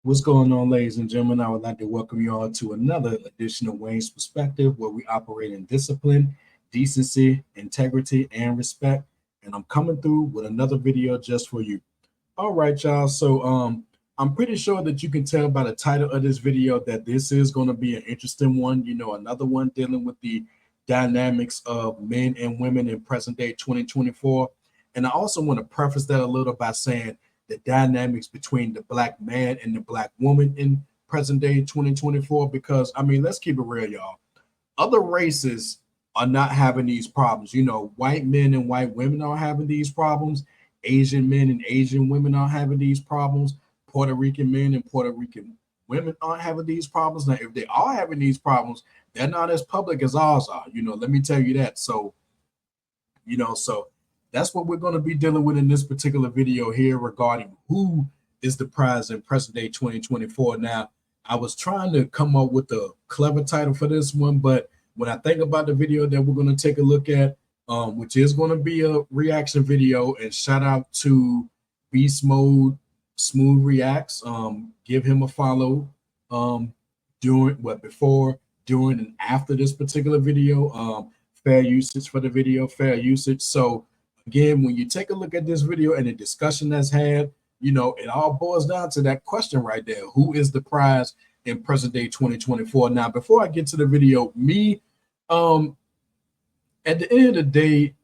What's going on, ladies and gentlemen? I would like to welcome you all to another edition of Wayne's Perspective, where we operate in discipline, decency, integrity, and respect. And I'm coming through with another video just for you. All right, y'all. So I'm pretty sure that you can tell by the title of this video that this is going to be an interesting one. You know, another one dealing with the dynamics of men and women in present day 2024. And I also want to preface that a little by saying the dynamics between the black man and the black woman in present day 2024. Because I mean, let's keep it real, y'all. Other races are not having these problems. You know, white men and white women are having these problems. Asian men and Asian women are having these problems. Puerto Rican men and Puerto Rican women aren't having these problems. Now, if they are having these problems, they're not as public as ours are. You know, let me tell you that. So that's what we're going to be dealing with in this particular video here regarding who is the prize in present day 2024. Now, I was trying to come up with a clever title for this one, but when I think about the video that we're going to take a look at, which is going to be a reaction video, and shout out to Beast Mode Smooth Reacts. Give him a follow before, during, and after this particular video. Fair usage for the video, fair usage. So again, when you take a look at this video and the discussion that's had, you know, it all boils down to that question right there. Who is the prize in present day 2024? Now, before I get to the video, at the end of the day,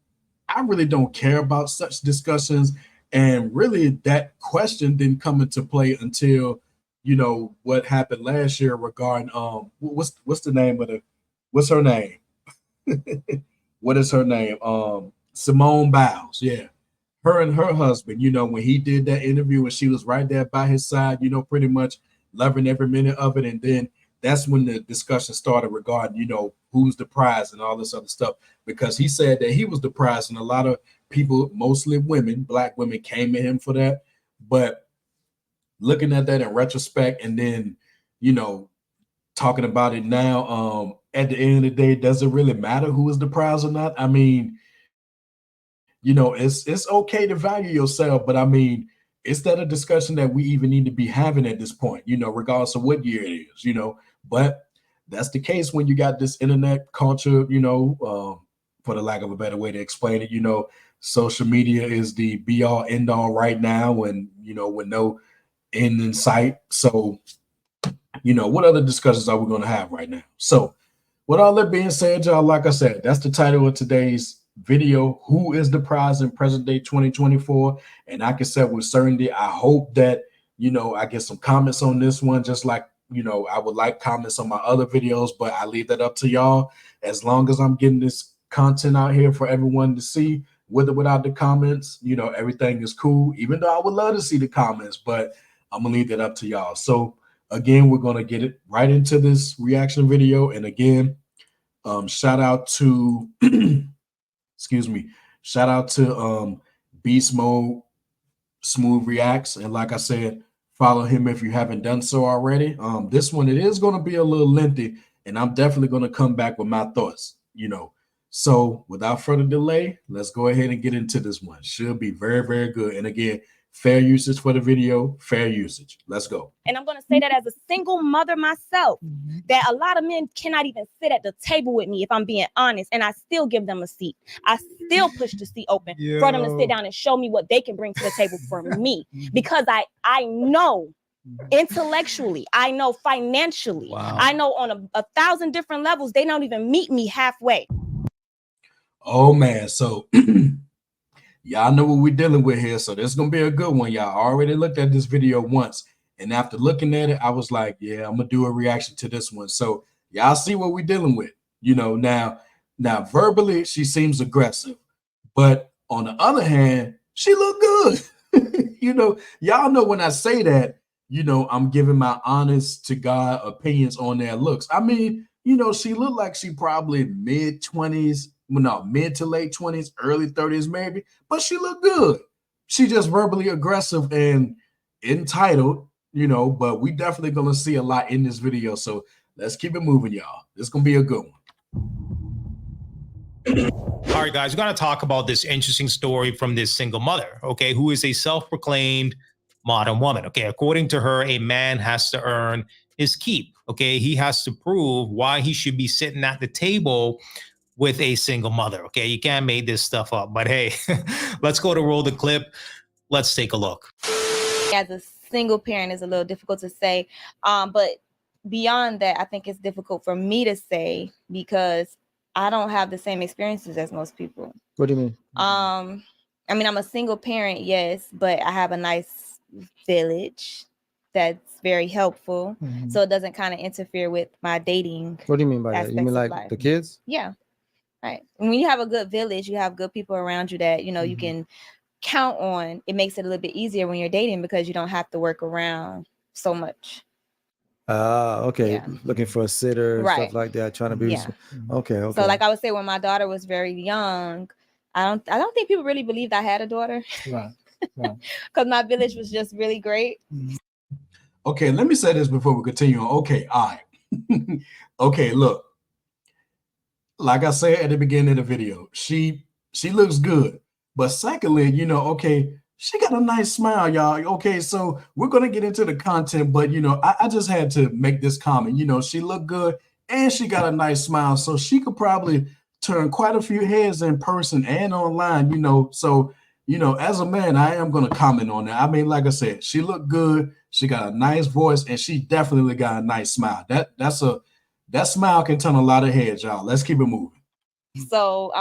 I really don't care about such discussions. And really, that question didn't come into play until, you know, what happened last year regarding what's the name of the what's her name? What is her name? Simone Biles. Yeah. Her and her husband, you know, when he did that interview and she was right there by his side, you know, pretty much loving every minute of it. And then that's when the discussion started regarding, you know, who's the prize and all this other stuff, because he said that he was the prize, and a lot of people, mostly women, black women, came at him for that. But looking at that in retrospect and then, you know, talking about it now, at the end of the day, does it really matter who is the prize or not? I mean, you know, it's okay to value yourself, but I mean, is that a discussion that we even need to be having at this point, you know, regardless of what year it is, you know? But that's the case when you got this internet culture, you know, for the lack of a better way to explain it, you know, social media is the be all end all right now, and, you know, with no end in sight. So, you know, what other discussions are we going to have right now? So, with all that being said, y'all, like I said, that's the title of today's video. Who is the prize in present day 2024? And I can say with certainty, I hope that, you know, I get some comments on this one, just like, you know, I would like comments on my other videos, but I leave that up to y'all. As long as I'm getting this content out here for everyone to see, with or without the comments, you know, everything is cool, even though I would love to see the comments, but I'm gonna leave that up to y'all. So again, we're gonna get it right into this reaction video. And again, shout out to excuse me, shout out to Beast Mode Smooth Reacts. And like I said, follow him if you haven't done so already. This one, it is going to be a little lengthy, and I'm definitely going to come back with my thoughts, you know. So without further delay, let's go ahead and get into this one. Should be very, very good. And again, fair usage for the video, fair usage. Let's go. And I'm going to say that as a single mother myself, that a lot of men cannot even sit at the table with me, if I'm being honest, and I still give them a seat. I still push the seat open for them to sit down and show me what they can bring to the table for me, because I know intellectually, I know financially, I know on a thousand different levels, they don't even meet me halfway. Oh man, so y'all know what we're dealing with here. So this is gonna be a good one. Y'all already looked at this video once, and after looking at it, I was like, yeah, I'm gonna do a reaction to this one. So y'all see what we're dealing with. You know, now verbally she seems aggressive, but on the other hand, she look good. You know, y'all know when I say that, you know, I'm giving my honest to God opinions on their looks. I mean, you know, she looked like she probably mid-20s, well, no, mid to late 20s, early 30s, maybe, but she looked good. She just verbally aggressive and entitled, you know, but we definitely gonna see a lot in this video. So let's keep it moving, y'all. This is gonna be a good one. All right, guys, we're going to talk about this interesting story from this single mother, okay, who is a self-proclaimed modern woman. Okay, according to her, a man has to earn his keep. Okay, he has to prove why he should be sitting at the table with a single mother. Okay, you can't make this stuff up. But hey, let's go to roll the clip. Let's take a look. As a single parent is a little difficult to say, but beyond that, I think it's difficult for me to say because I don't have the same experiences as most people. What do you mean? I mean, I'm a single parent, yes, but I have a nice village that's very helpful. Mhm. So it doesn't kind of interfere with my dating. What do you mean by that? You aspects mean of like life. the kids? Yeah. Right. And when you have a good village, you have good people around you that, you Mhm. can count on. It makes it a little bit easier when you're dating because you don't have to work around so much. Okay. Yeah. Looking for a sitter and Right. stuff like that, trying to be Yeah. okay. So like I would say when my daughter was very young, I don't think people really believed I had a daughter. Right. Because my village was just really great. Okay, let me say this before we continue on. Okay, all right. Okay, look. Like I said at the beginning of the video, she looks good. But secondly, okay, she got a nice smile, y'all. Okay, so we're gonna get into the content, but I just had to make this comment. She looked good and she got a nice smile, so she could probably turn quite a few heads in person and online. So as a man, I am gonna comment on that. I mean, like I said, she looked good. She got a nice voice, and she definitely got a nice smile. That smile can turn a lot of heads, y'all. Let's keep it moving. So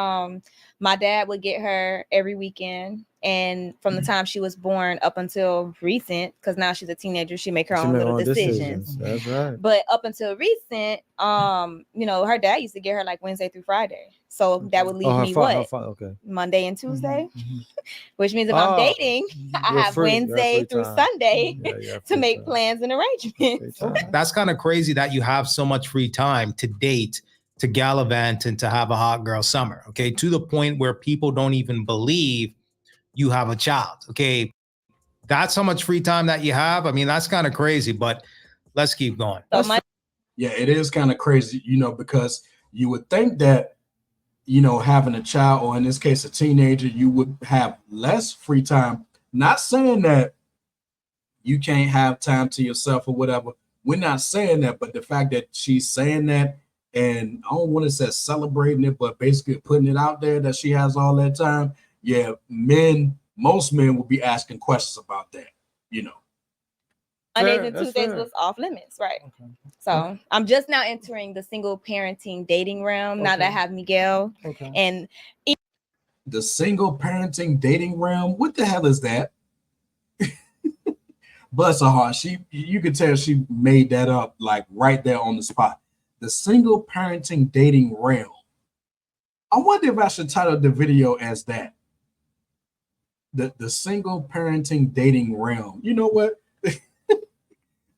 my dad would get her every weekend. And from the time she was born up until recent, because now she's a teenager, she make her own little decisions. That's right. But up until recent, her dad used to get her like Wednesday through Friday. So that would leave me Okay. Monday and Tuesday, Mm-hmm. which means if I'm dating, I You're have free. Wednesday through time. Sunday Yeah, to make plans and arrangements. That's kind of crazy that you have so much free time to date, to gallivant, and to have a hot girl summer. Okay, to the point where people don't even believe you have a child. Okay, that's how much free time that you have. I mean, that's kind of crazy, but let's keep going. Yeah, it is kind of crazy, because you would think that, having a child, or in this case, a teenager, you would have less free time. Not saying that you can't have time to yourself or whatever. We're not saying that, but the fact that she's saying that, and I don't want to say celebrating it, but basically putting it out there that she has all that time. Yeah, most men will be asking questions about that, Mondays and Tuesdays was off limits, right? Okay. So I'm just now entering the single parenting dating realm now that I have Miguel. Okay. And the single parenting dating realm. What the hell is that? Bless her heart. You could tell she made that up like right there on the spot. The single parenting dating realm. I wonder if I should title the video as that. The single parenting dating realm. You know what?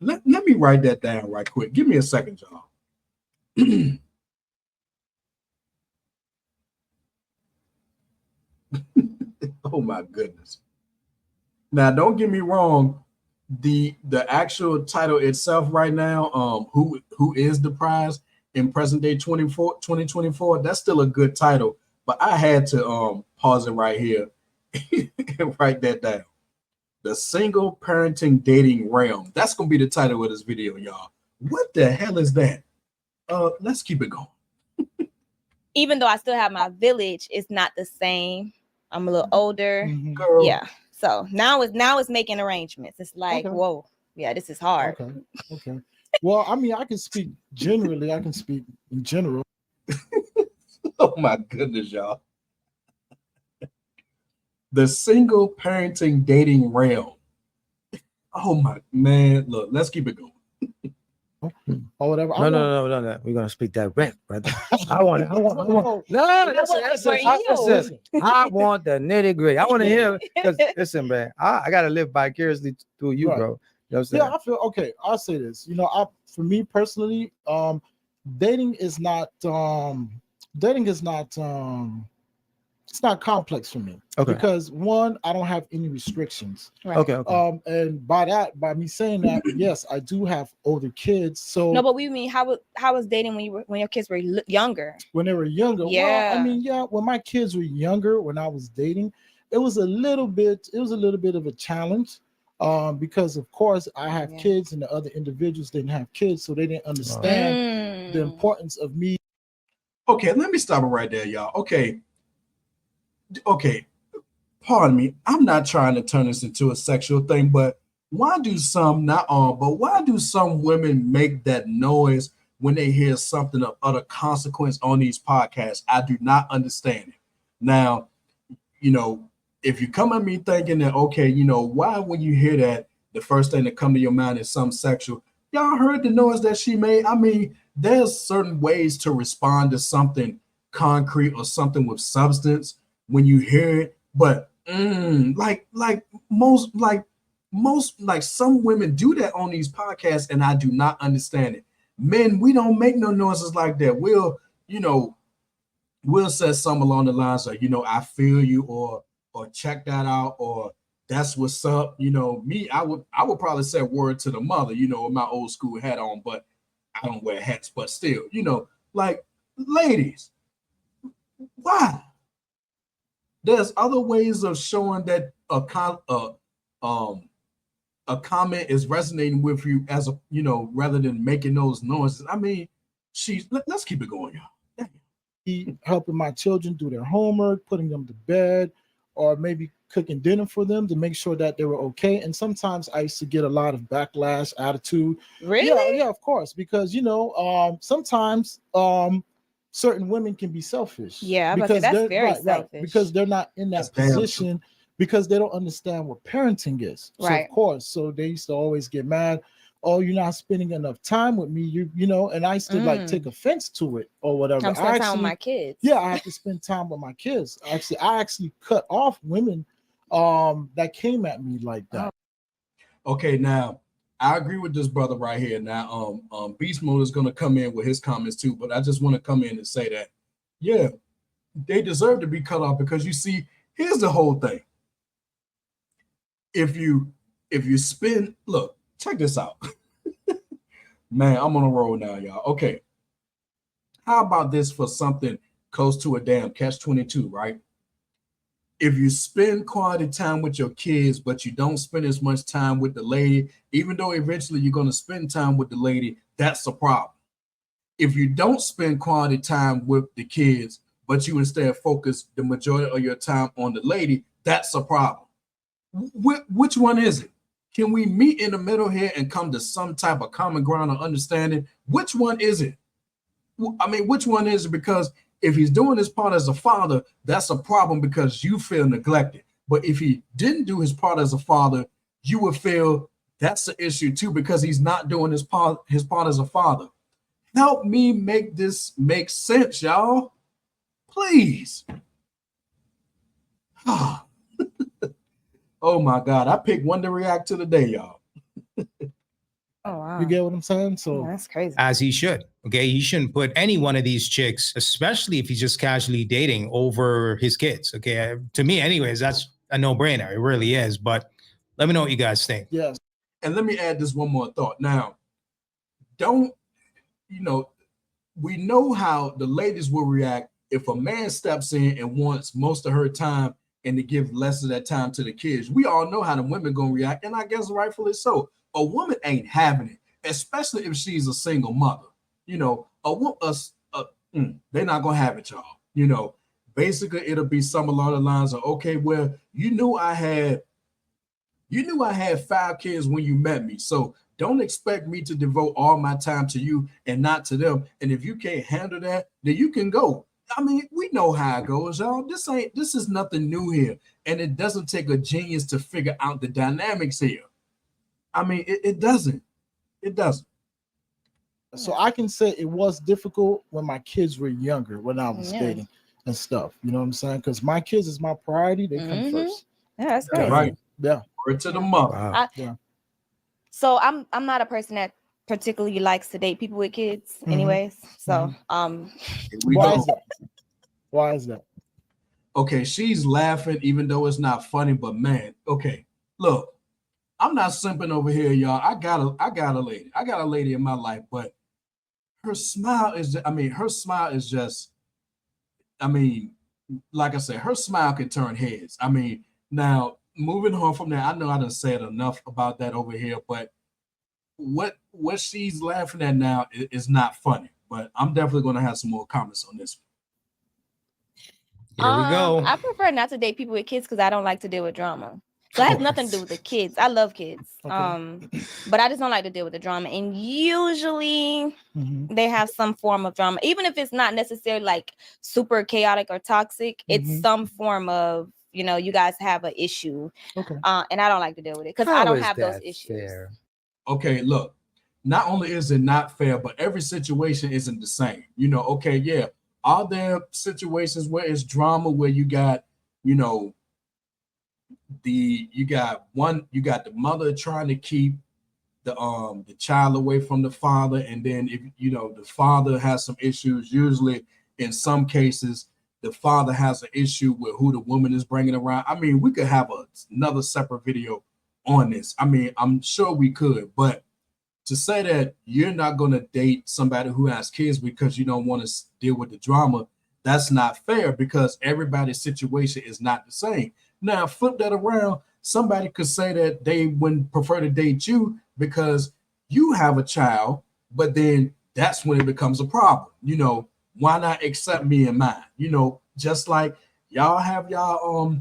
let me write that down right quick. Give me a second, y'all. Oh my goodness. Now, don't get me wrong. The actual title itself right now, who is the prize in present day 2024, that's still a good title, but I had to pause it right here and write that down. The single parenting dating realm. That's gonna be the title of this video, y'all. What the hell is that? Let's keep it going. even though I still have my village, it's not the same. I'm a little older. Girl. Yeah. So now it's making arrangements. It's like, Okay. whoa, yeah, this is hard. Okay. Well, I mean, I can speak generally. I can speak in general. Oh my goodness, y'all. The single parenting dating realm. Oh my man, look, let's keep it going. Or whatever. No. We're gonna speak direct, brother. I want. No, listen. I want the nitty gritty. I want to hear. Because listen, man, I gotta live vicariously through you, Right. bro. You know what I'm saying? Yeah, I feel okay. I'll say this. For me personally, dating is not it's not complex for me. Okay. Because one, I don't have any restrictions. Right. Okay. And by me saying that, yes, I do have older kids. So No, but we mean how was dating when your kids were younger? when they were younger, Yeah. well, I mean, yeah, when my kids were younger, when I was dating, it was a little bit of a challenge. Because of course I have Yeah. kids and the other individuals didn't have kids, so they didn't understand the Mm. importance of me. Okay, let me stop it right there, y'all. Okay, pardon me. I'm not trying to turn this into a sexual thing, but why do some, not all, but why do some women make that noise when they hear something of utter consequence on these podcasts? I do not understand it. Now, you know, if you come at me thinking that, okay, you know, why when you hear that, the first thing that come to your mind is some sexual, y'all heard the noise that she made? I mean, there's certain ways to respond to something concrete or something with substance when you hear it, but like some women do that on these podcasts, and I do not understand it. Men, we don't make no noises like that. We'll say something along the lines of, I feel you, or check that out, or that's what's up. Me, I would probably say a word to the mother, with my old school hat on, but I don't wear hats, but still, like, ladies, why? There's other ways of showing that a comment is resonating with you, as a, rather than making those noises. I mean, let's keep it going, y'all. Helping my children do their homework, putting them to bed, or maybe cooking dinner for them to make sure that they were okay. And sometimes I used to get a lot of backlash, attitude. Really? Yeah, of course, because sometimes certain women can be selfish. Yeah, because that's they're very selfish. because they're not in that That's damn position, because they don't understand what parenting is. So Right. of course, so they used to always get mad. Oh, you're not spending enough time with me. And I used to like take offense to it or whatever. I'm spending time with my kids. Yeah, I have to spend time with my kids. I actually cut off women that came at me like that. Okay, now I agree with this brother right here. Now, Beast Mode is gonna come in with his comments too, but I just want to come in and say that, yeah, they deserve to be cut off, because you see, here's the whole thing. If you spend, look, check this out. Man, I'm on a roll now, y'all. Okay. How about this for something close to a damn catch-22, right? If you spend quality time with your kids, but you don't spend as much time with the lady, even though eventually you're going to spend time with the lady, that's a problem. If you don't spend quality time with the kids, but you instead focus the majority of your time on the lady, that's a problem. Which one is it? Can we meet in the middle here and come to some type of common ground or understanding? Which one is it? I mean, which one is it? Because if he's doing his part as a father, that's a problem because you feel neglected. But if he didn't do his part as a father, you would feel that's the issue too, because he's not doing his part as a father. Help me make this make sense, y'all. Please. Oh my God. I picked one to react to today, y'all. Oh wow. You get what I'm saying? So that's crazy. As he should. Okay. He shouldn't put any one of these chicks, especially if he's just casually dating, over his kids. Okay. To me, anyways, that's a no-brainer. It really is. But let me know what you guys think. yes. And let me add this one more thought. Now, we know how the ladies will react if a man steps in and wants most of her time and to give less of that time to the kids. We all know how the women gonna react, and I guess rightfully so. A woman ain't having it, especially if she's a single mother. They're not gonna have it, y'all. Basically, it'll be some along the lines of, okay, well, you knew I had 5 kids when you met me, so don't expect me to devote all my time to you and not to them. And if you can't handle that, then you can go. I mean, we know how it goes, y'all. This is nothing new here, and it doesn't take a genius to figure out the dynamics here. I mean, it doesn't. It doesn't. So I can say it was difficult when my kids were younger, when I was dating and stuff. You know what I'm saying? Because my kids is my priority. They come first. Yeah, that's crazy. Right. Yeah. Word to the mother. Wow. So I'm not a person that particularly likes to date people with kids, anyways. So Here we Why go. is that? Why is that? Okay, she's laughing even though it's not funny, but man, okay, look, I'm not simping over here, y'all. I got a lady. I got a lady in my life, but her smile is just, like I said, her smile can turn heads. I mean, now moving on from that, I know I done said enough about that over here, but what she's laughing at now is not funny. But I'm definitely going to have some more comments on this Here we go. I prefer not to date people with kids because I don't like to deal with drama. So it has nothing to do with the kids. I love kids. Okay. But I just don't like to deal with the drama. And usually Mhm. they have some form of drama, even if it's not necessarily like super chaotic or toxic. It's Mhm. some form of, you know, you guys have an issue. Okay. And I don't like to deal with it because I How don't is have those that issues. fair? Okay, look, not only is it not fair, but every situation isn't the same. You know, okay, yeah. Are there situations where it's drama where you got, you know, you got the mother trying to keep the child away from the father, and then if you know the father has some issues, usually in some cases the father has an issue with who the woman is bringing around. I mean, we could have another separate video on this. I mean, I'm sure we could, but to say that you're not going to date somebody who has kids because you don't want to deal with the drama, that's not fair because everybody's situation is not the same. Now, flip that around. Somebody could say that they wouldn't prefer to date you because you have a child, but then that's when it becomes a problem. You know, why not accept me and mine? You know, just like y'all have y'all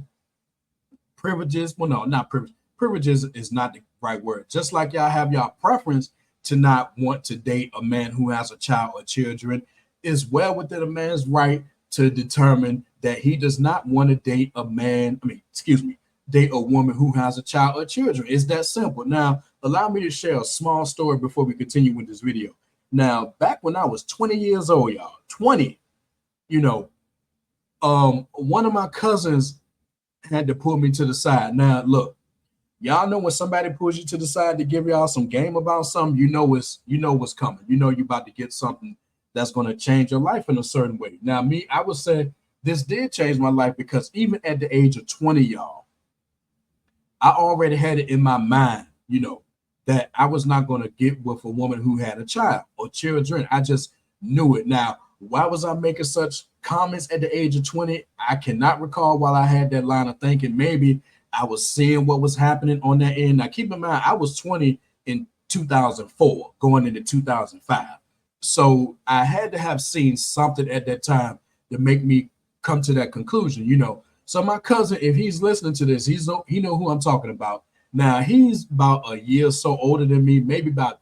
privileges. Well, no, not privilege. Privileges is not the right word. Just like y'all have y'all preference to not want to date a man who has a child or children, is well within a man's right to determine that he does not want to date a man. Date a woman who has a child or children. It's that simple. Now, allow me to share a small story before we continue with this video. Now, back when I was 20 years old, y'all, 20, you know, one of my cousins had to pull me to the side. Now, look, y'all know when somebody pulls you to the side to give y'all some game about something, you know what's coming. You know you're about to get something that's going to change your life in a certain way. Now, me, I would say this did change my life because even at the age of 20, y'all, I already had it in my mind, you know, that I was not going to get with a woman who had a child or children. I just knew it. Now, why was I making such comments at the age of 20? I cannot recall while I had that line of thinking. Maybe I was seeing what was happening on that end. Now, keep in mind, I was 20 in 2004, going into 2005. So I had to have seen something at that time to make me come to that conclusion, you know. So my cousin, if he's listening to this, he know who I'm talking about. Now, he's about a year or so older than me, maybe about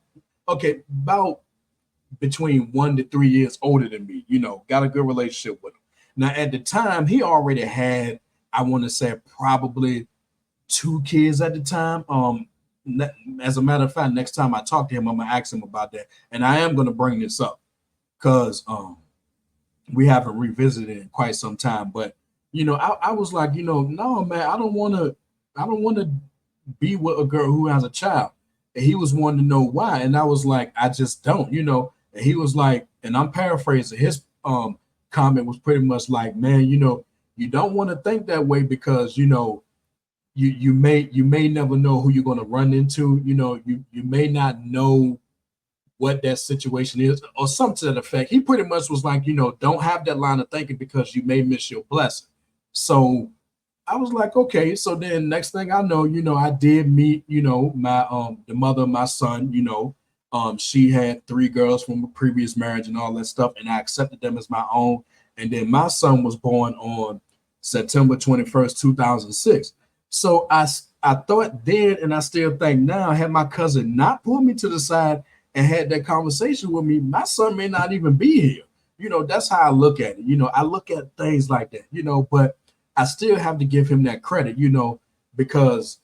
between 1 to 3 years older than me, you know, got a good relationship with him. Now, at the time, he already had, I want to say, probably 2 kids at the time. As a matter of fact, next time I talk to him, I'm gonna ask him about that, and I am gonna bring this up because we haven't revisited it in quite some time. But you know, I was like, you know, no, man, I don't want to be with a girl who has a child. And he was wanting to know why, and I was like, I just don't, you know. And he was like, and I'm paraphrasing, his comment was pretty much like, man, you know, you don't want to think that way because you know. You may never know who you're going to run into. You know, you may not know what that situation is or something to that effect. He pretty much was like, you know, don't have that line of thinking because you may miss your blessing. So I was like, okay. So then next thing I know, you know, I did meet, you know, my the mother of my son, you know, she had 3 girls from a previous marriage and all that stuff, and I accepted them as my own. And then my son was born on September 21st, 2006. So I thought then, and I still think now, had my cousin not pulled me to the side and had that conversation with me, my son may not even be here. You know, that's how I look at it. You know, I look at things like that, you know, but I still have to give him that credit, you know, because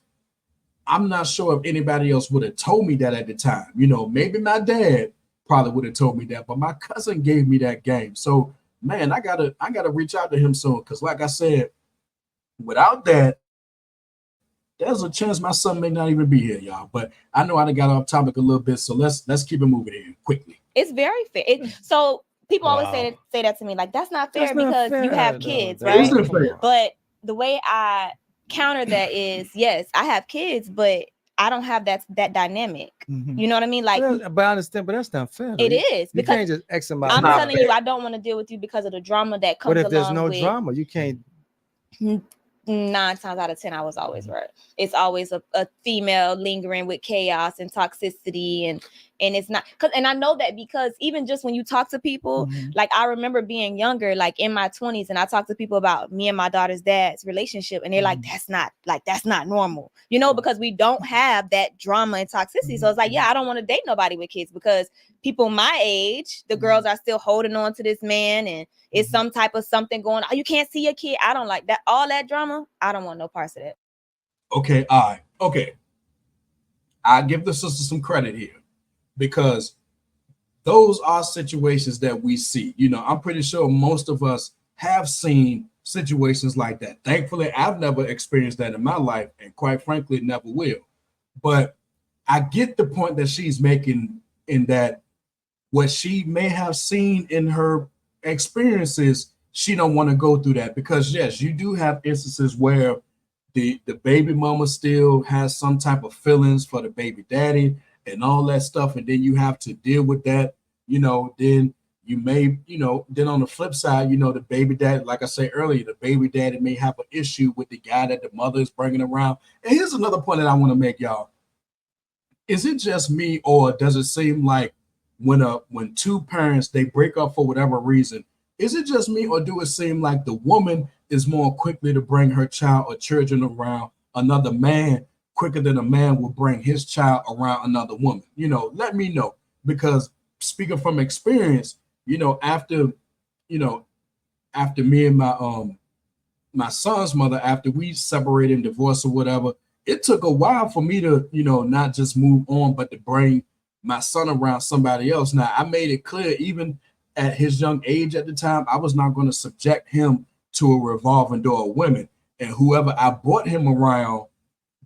I'm not sure if anybody else would have told me that at the time. You know, maybe my dad probably would have told me that, but my cousin gave me that game. So, man, I gotta reach out to him soon because, like I said, without that, there's a chance my son may not even be here, y'all. But I know I done got off topic a little bit, so let's keep it moving here quickly. It's very fair. So people always say that to me, like that's not fair because you have kids, right? Isn't fair. But the way I counter that is, yes, I have kids, but I don't have that dynamic. Mhm. You know what I mean? Like, But I understand, but that's not fair. it is You can't because just X them out. I'm not telling you, I don't want to deal with you because of the drama that comes But if there's along no with. drama, you can't. 9 times out of 10, I was always right. It's always a female lingering with chaos and toxicity, and it's not and I know that because even just when you talk to people, like I remember being younger, like in my 20s, and I talked to people about me and my daughter's dad's relationship, and they're like, that's not normal, you know, because we don't have that drama and toxicity. So it's like, yeah, I don't want to date nobody with kids because people my age, the girls are still holding on to this man, and it's some type of something going on. You can't see your kid. I don't like that. All that drama. I don't want no parts of that. Okay, all right. Okay. I give the sister some credit here because those are situations that we see. You know, I'm pretty sure most of us have seen situations like that. Thankfully, I've never experienced that in my life, and quite frankly, never will. But I get the point that she's making in that what she may have seen in her experiences, she don't want to go through that because yes, you do have instances where the baby mama still has some type of feelings for the baby daddy and all that stuff, and then you have to deal with that, you know. Then you may, you know, then on the flip side, you know, the baby daddy, like I said earlier, the baby daddy may have an issue with the guy that the mother is bringing around. And here's another point that I want to make, y'all. Is it just me, or does it seem like when two parents, they break up for whatever reason, is it just me, or do it seem like the woman is more quickly to bring her child or children around another man quicker than a man will bring his child around another woman? You know, let me know, because speaking from experience, you know, after me and my son's mother, after we separated and divorced or whatever, it took a while for me to, you know, not just move on, but to bring my son around somebody else. Now, I made it clear, even at his young age at the time, I was not going to subject him to a revolving door of women. And whoever I brought him around,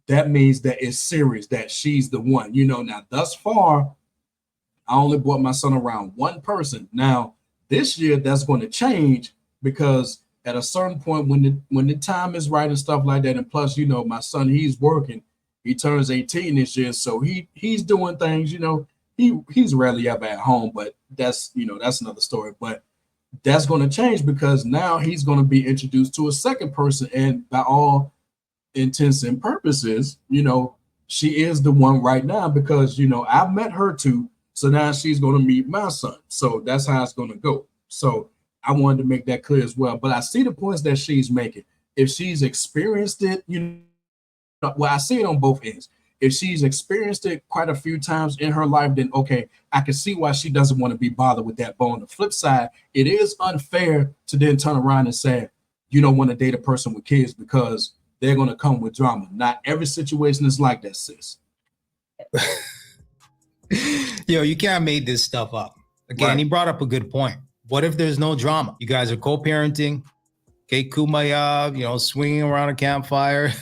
that means that it's serious, that she's the one. You know, now, thus far, I only brought my son around one person. Now, this year, that's going to change because at a certain point, when the time is right and stuff like that, and plus, you know, my son, he's working. He turns 18 this year, so he's doing things. You know, he's rarely ever at home, but that's, you know, that's another story. But that's going to change because now he's going to be introduced to a second person, and by all intents and purposes, you know, she is the one right now because, you know, I've met her too. So now she's going to meet my son. So that's how it's going to go. So I wanted to make that clear as well. But I see the points that she's making. If she's experienced it, you know, well, I see it on both ends. If she's experienced it quite a few times in her life, then okay, I can see why she doesn't want to be bothered with that. But on the flip side, it is unfair to then turn around and say, you don't want to date a person with kids because they're going to come with drama. Not every situation is like that, sis. Yo, you can't make this stuff up. Again, Right. He brought up a good point. What if there's no drama? You guys are co-parenting, okay, kumbaya, you know, swinging around a campfire.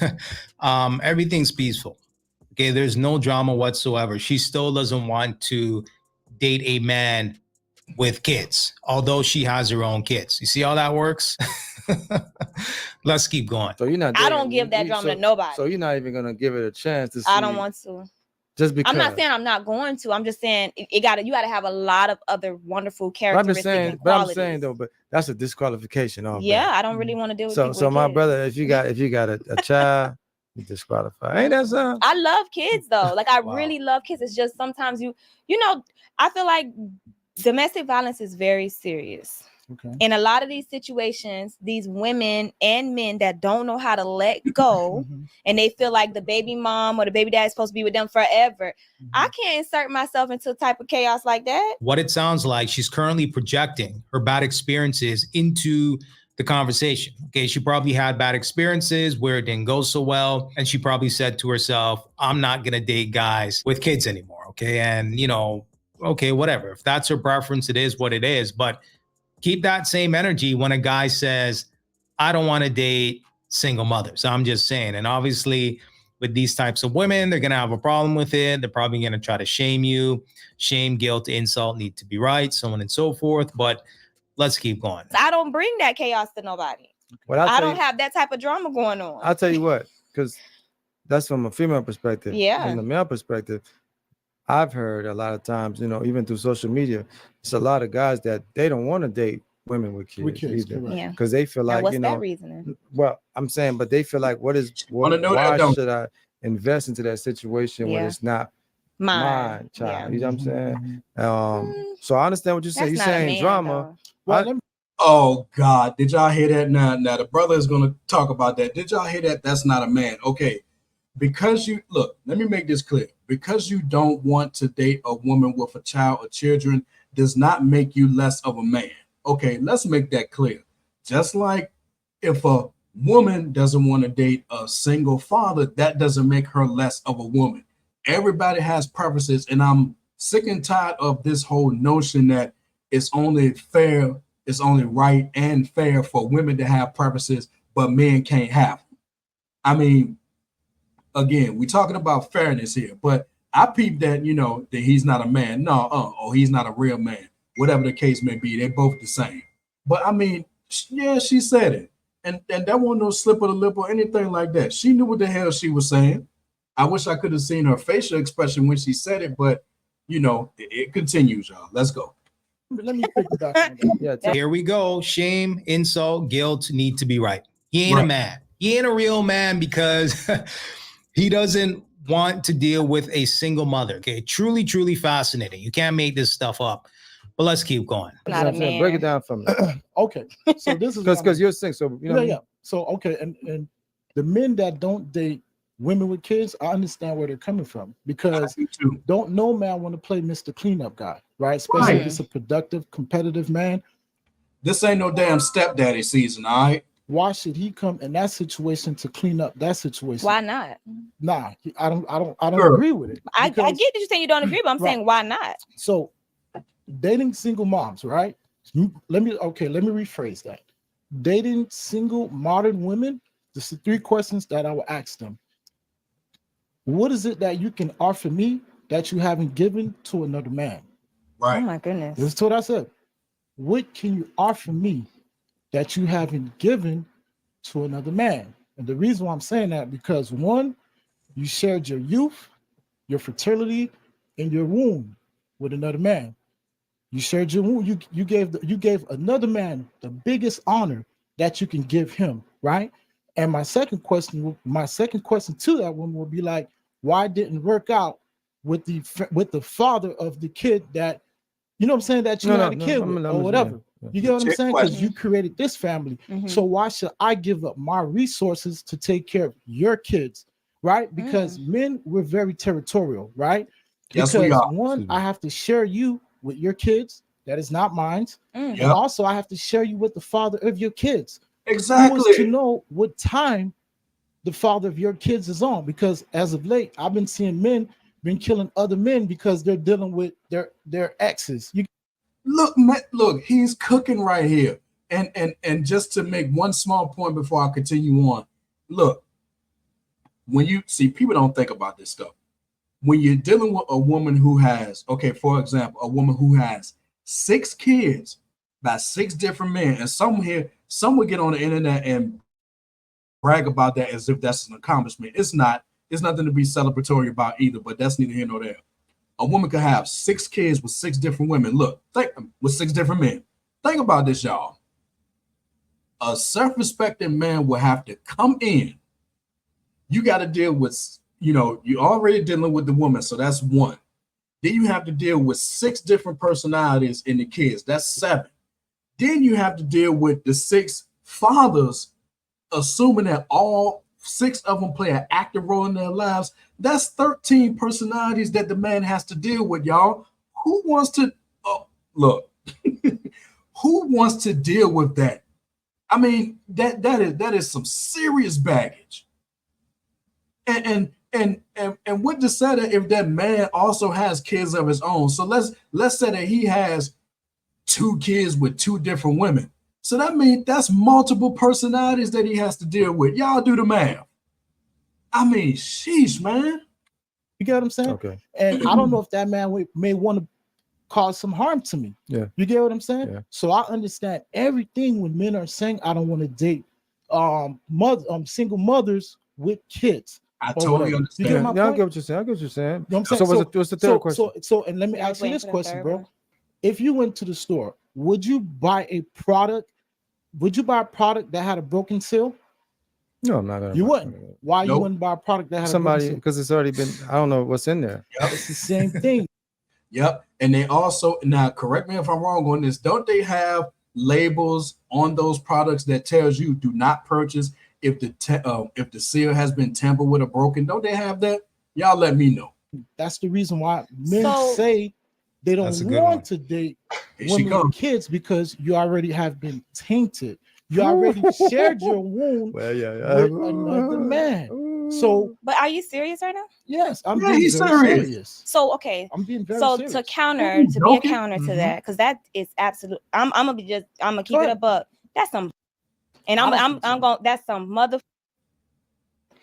Everything's peaceful. Okay, there's no drama whatsoever. She still doesn't want to date a man with kids, although she has her own kids. You see how that works? Let's keep going. So you're not. I don't give that drama to nobody. So you're not even gonna give it a chance to see. I don't want to. Just because. I'm not saying I'm not going to. I'm just saying you got to have a lot of other wonderful But characteristics. I'm saying though, but that's a disqualification. Yeah, I don't really want to deal with So people so with my kids. brother, if you got a child, you disqualified. Ain't that something? I love kids though. Like I Wow. really love kids. It's just sometimes you know, I feel like domestic violence is very serious. Okay. In a lot of these situations, these women and men that don't know how to let go and they feel like the baby mom or the baby dad is supposed to be with them forever. I can't insert myself into a type of chaos like that. What it sounds like, she's currently projecting her bad experiences into the conversation. Okay, she probably had bad experiences where it didn't go so well. And she probably said to herself, I'm not going to date guys with kids anymore. Okay. And, you know, okay, whatever. If that's her preference, it is what it is. But keep that same energy when a guy says, I don't want to date single mothers. I'm just saying. And obviously, with these types of women, they're going to have a problem with it. They're probably going to try to shame you. Shame, guilt, insult need to be right, so on and so forth. But let's keep going. I don't bring that chaos to nobody. Well, I don't have that type of drama going on. I'll tell you what, because that's from a female perspective. Yeah. From the male perspective, I've heard a lot of times, you know, even through social media, it's a lot of guys that they don't want to date women with kids, With kids, either, correct. Yeah. because they feel Now, like, what's you that know, reasoning? well, I'm saying, but they feel like, Wanna know why that, don't should I invest into that situation when Yeah. it's not Mine. mine, child? You know what I'm saying? Mhm. So I understand what you're saying. That's You're not a saying man, drama. though. Well, I- let me, Oh God, did y'all hear that? Now the brother is going to talk about that. Did y'all hear that? That's not a man. Okay, because you look. Let me make this clear. Because you don't want to date a woman with a child or children does not make you less of a man. Okay, let's make that clear. Just like if a woman doesn't want to date a single father, that doesn't make her less of a woman. Everybody has preferences, and I'm sick and tired of this whole notion that it's only fair, it's only right and fair for women to have preferences, but men can't have them. I mean, again, we're talking about fairness here, but I peeped that, that he's not a man. No, or he's not a real man. Whatever the case may be, they're both the same. But I mean, yeah, she said it. And that wasn't no slip of the lip or anything like that. She knew what the hell she was saying. I wish I could have seen her facial expression when she said it, but it continues, y'all. Let's go. let me pick it back on that. Yeah, Here we go. Shame, insult, guilt need to be right. He ain't a Right. man. He ain't a real man because he doesn't want to deal with a single mother. Okay, truly, truly fascinating. You can't make this stuff up. But let's keep going. That's Not what a I'm saying. Break it man. down for me, Okay, so this is what I'm- because you're saying, so you know, yeah. So okay, and the men that don't date women with kids, I understand where they're coming from, because Me too. don't no man want to play Mr. Cleanup guy, right? Especially if Right. it's a productive, competitive man. This ain't no damn stepdaddy season, all right? Why should he come in that situation to clean up that situation? Why not? Nah, I don't Sure. agree with it. I because- get that you're saying you don't agree, but I'm Right. saying why not? So dating single moms, right? Let me rephrase that. Dating single modern women, this is 3 questions that I will ask them. What is it that you can offer me that you haven't given to another man? Oh Right. my goodness. This is what I said. What can you offer me that you haven't given to another man? And the reason why I'm saying that, because one, you shared your youth, your fertility, and your womb with another man. You shared your womb. You gave another man the biggest honor that you can give him, right? And my second question to that woman would be like, why didn't work out with the father of the kid that, you know what I'm saying, that you had a kid with, or whatever. You get what I'm Check saying? Because question. you created this family. Mhm. So why should I give up my resources to take care of your kids? Right? Because men, we're very territorial, right? Yes, Because we are. one, I have to share you with your kids. That is not mine. Mm. And Yep. also, I have to share you with the father of your kids. Who wants to Exactly. know what time the father of your kids is on? Because as of late, I've been seeing men been killing other men because they're dealing with their exes. Look, he's cooking right here. And just to make one small point before I continue on, look, when you see, people don't think about this stuff. When you're dealing with a woman who has, okay, for example, a woman who has 6 kids by 6 different men, and some would get on the internet and brag about that as if that's an accomplishment. It's not. It's nothing to be celebratory about either, but that's neither here nor there. A woman could have 6 kids with 6 different women. Look, with 6 different men. Think about this, y'all. A self-respecting man will have to come in. You got to deal with, you're already dealing with the woman, so that's 1. Then you have to deal with 6 different personalities in the kids. That's 7. Then you have to deal with the 6 fathers, assuming that all 6 of them play an active role in their lives. That's 13 personalities that the man has to deal with, y'all. Who wants to look? Who wants to deal with that? I mean, that is some serious baggage. And what to say that if that man also has kids of his own? So let's say that he has 2 kids with 2 different women. So that means that's multiple personalities that he has to deal with. Y'all do the math. I mean, sheesh, man. You get what I'm saying? Okay. And I don't know if that man may want to cause some harm to me. Yeah. You get what I'm saying? Yeah. So I understand everything when men are saying I don't want to date single mothers with kids. I or totally whatever. understand. You get my I point? get what you're saying. I get what you're saying. You know what I'm So saying? what's the third question? So and let me I was ask you waiting this for the question, third bro. one. if you went to the store, would you buy a product? Would you buy a product that had a broken seal? No, I'm not gonna. You buy wouldn't. it. Why you Nope. wouldn't buy a product that had Somebody, a broken because it's already been. I don't know what's in there. seal? It's the same thing. Yep. And they also, now correct me if I'm wrong on this, don't they have labels on those products that tells you do not purchase if the seal has been tampered with or broken? Don't they have that? Y'all let me know. That's the reason why men So- say they don't That's a good want one. to date Here she women with comes. kids because you already have been tainted. You already shared your wound Well, yeah. with another man. So But are you serious right now? yes, I'm Yeah, being he's very serious. serious. So okay. I'm being very So serious. to counter, You to be a joking? counter to Mhm. that, because that is absolute. I'm gonna be just. I'm gonna keep Go it a ahead. buck. That's some. And I don't I'm think so. going. That's some mother.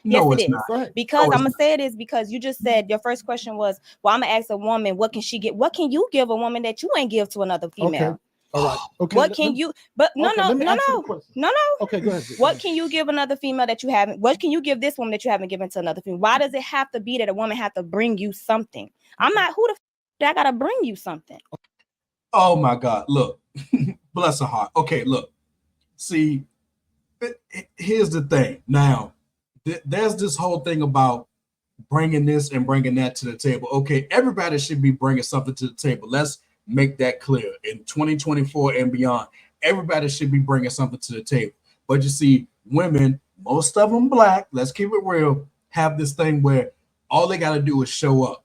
No, Yes, it's it is. not. Go ahead. Because No, I'm it's gonna say it is because you just said your first question was, well, I'm gonna ask a woman, what can she get? What can you give a woman that you ain't give to another female? Okay. All right. Okay. What can you? But no, okay, no, let me no, answer the no, question. no, no. Okay, go ahead. Vic. What can you give another female that you haven't? What can you give this woman that you haven't given to another female? Why does it have to be that a woman have to bring you something? I'm not who the that gotta bring you something. Oh my God. Look, bless her heart. Okay, look. See, here's the thing. Now, there's this whole thing about bringing this and bringing that to the table. Okay, everybody should be bringing something to the table. Let's make that clear. In 2024 and beyond, everybody should be bringing something to the table. But you see, women, most of them black, let's keep it real, have this thing where all they got to do is show up.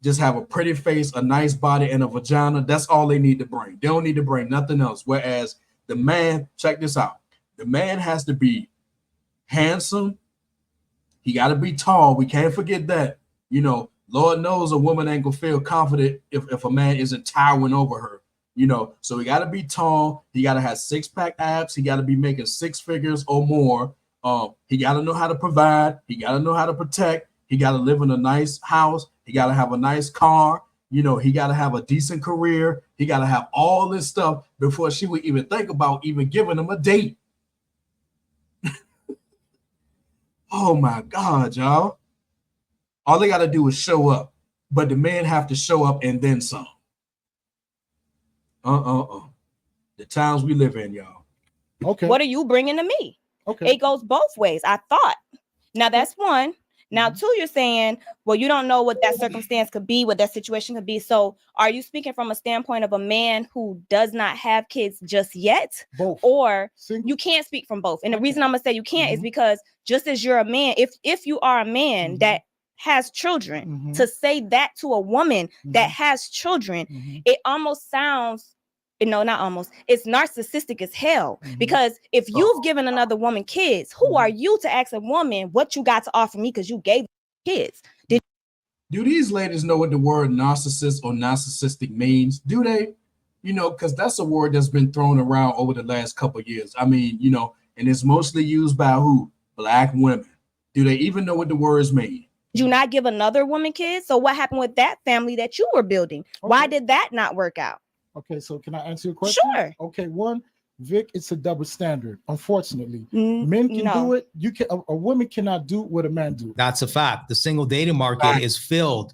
Just have a pretty face, a nice body, and a vagina. That's all they need to bring. They don't need to bring nothing else. Whereas the man, check this out. The man has to be handsome. He got to be tall. We can't forget that. You know, Lord knows a woman ain't gonna feel confident if a man isn't towering over her. You know, so he got to be tall. He got to have six-pack abs. He got to be making six figures or more. He got to know how to provide. He got to know how to protect. He got to live in a nice house. He got to have a nice car. You know, he got to have a decent career. He got to have all this stuff before she would even think about even giving him a date. Oh my God, y'all. All they got to do is show up, but the men have to show up and then some. The times we live in, y'all. Okay. What are you bringing to me? Okay. It goes both ways. I thought. Now that's one. Now, two, you're saying, well, you don't know what that circumstance could be, what that situation could be. So are you speaking from a standpoint of a man who does not have kids just yet? Both. Or Single. you can't speak from both. And the reason I'm gonna say you can't is Mhm. because just as you're a man, if you are a man Mhm. that has children, Mhm. to say that to a woman that Mhm. has children, Mhm. it almost sounds, no, not almost, it's narcissistic as hell. Mhm. Because if you've given another woman kids, who Mhm. are you to ask a woman what you got to offer me because you gave kids? Do these ladies know what the word narcissist or narcissistic means? Do they? You know, because that's a word that's been thrown around over the last couple of years. I mean, you know, and it's mostly used by who? Black women. Do they even know what the words mean? Did you not give another woman kids? So what happened with that family that you were building? Why Okay. did that not work out? Okay, so can I answer your question? Sure. Okay, one, Vic, it's a double standard. Unfortunately, N- men can no. do it. You can. A woman cannot do what a man do. That's a fact. The single dating market Right. is filled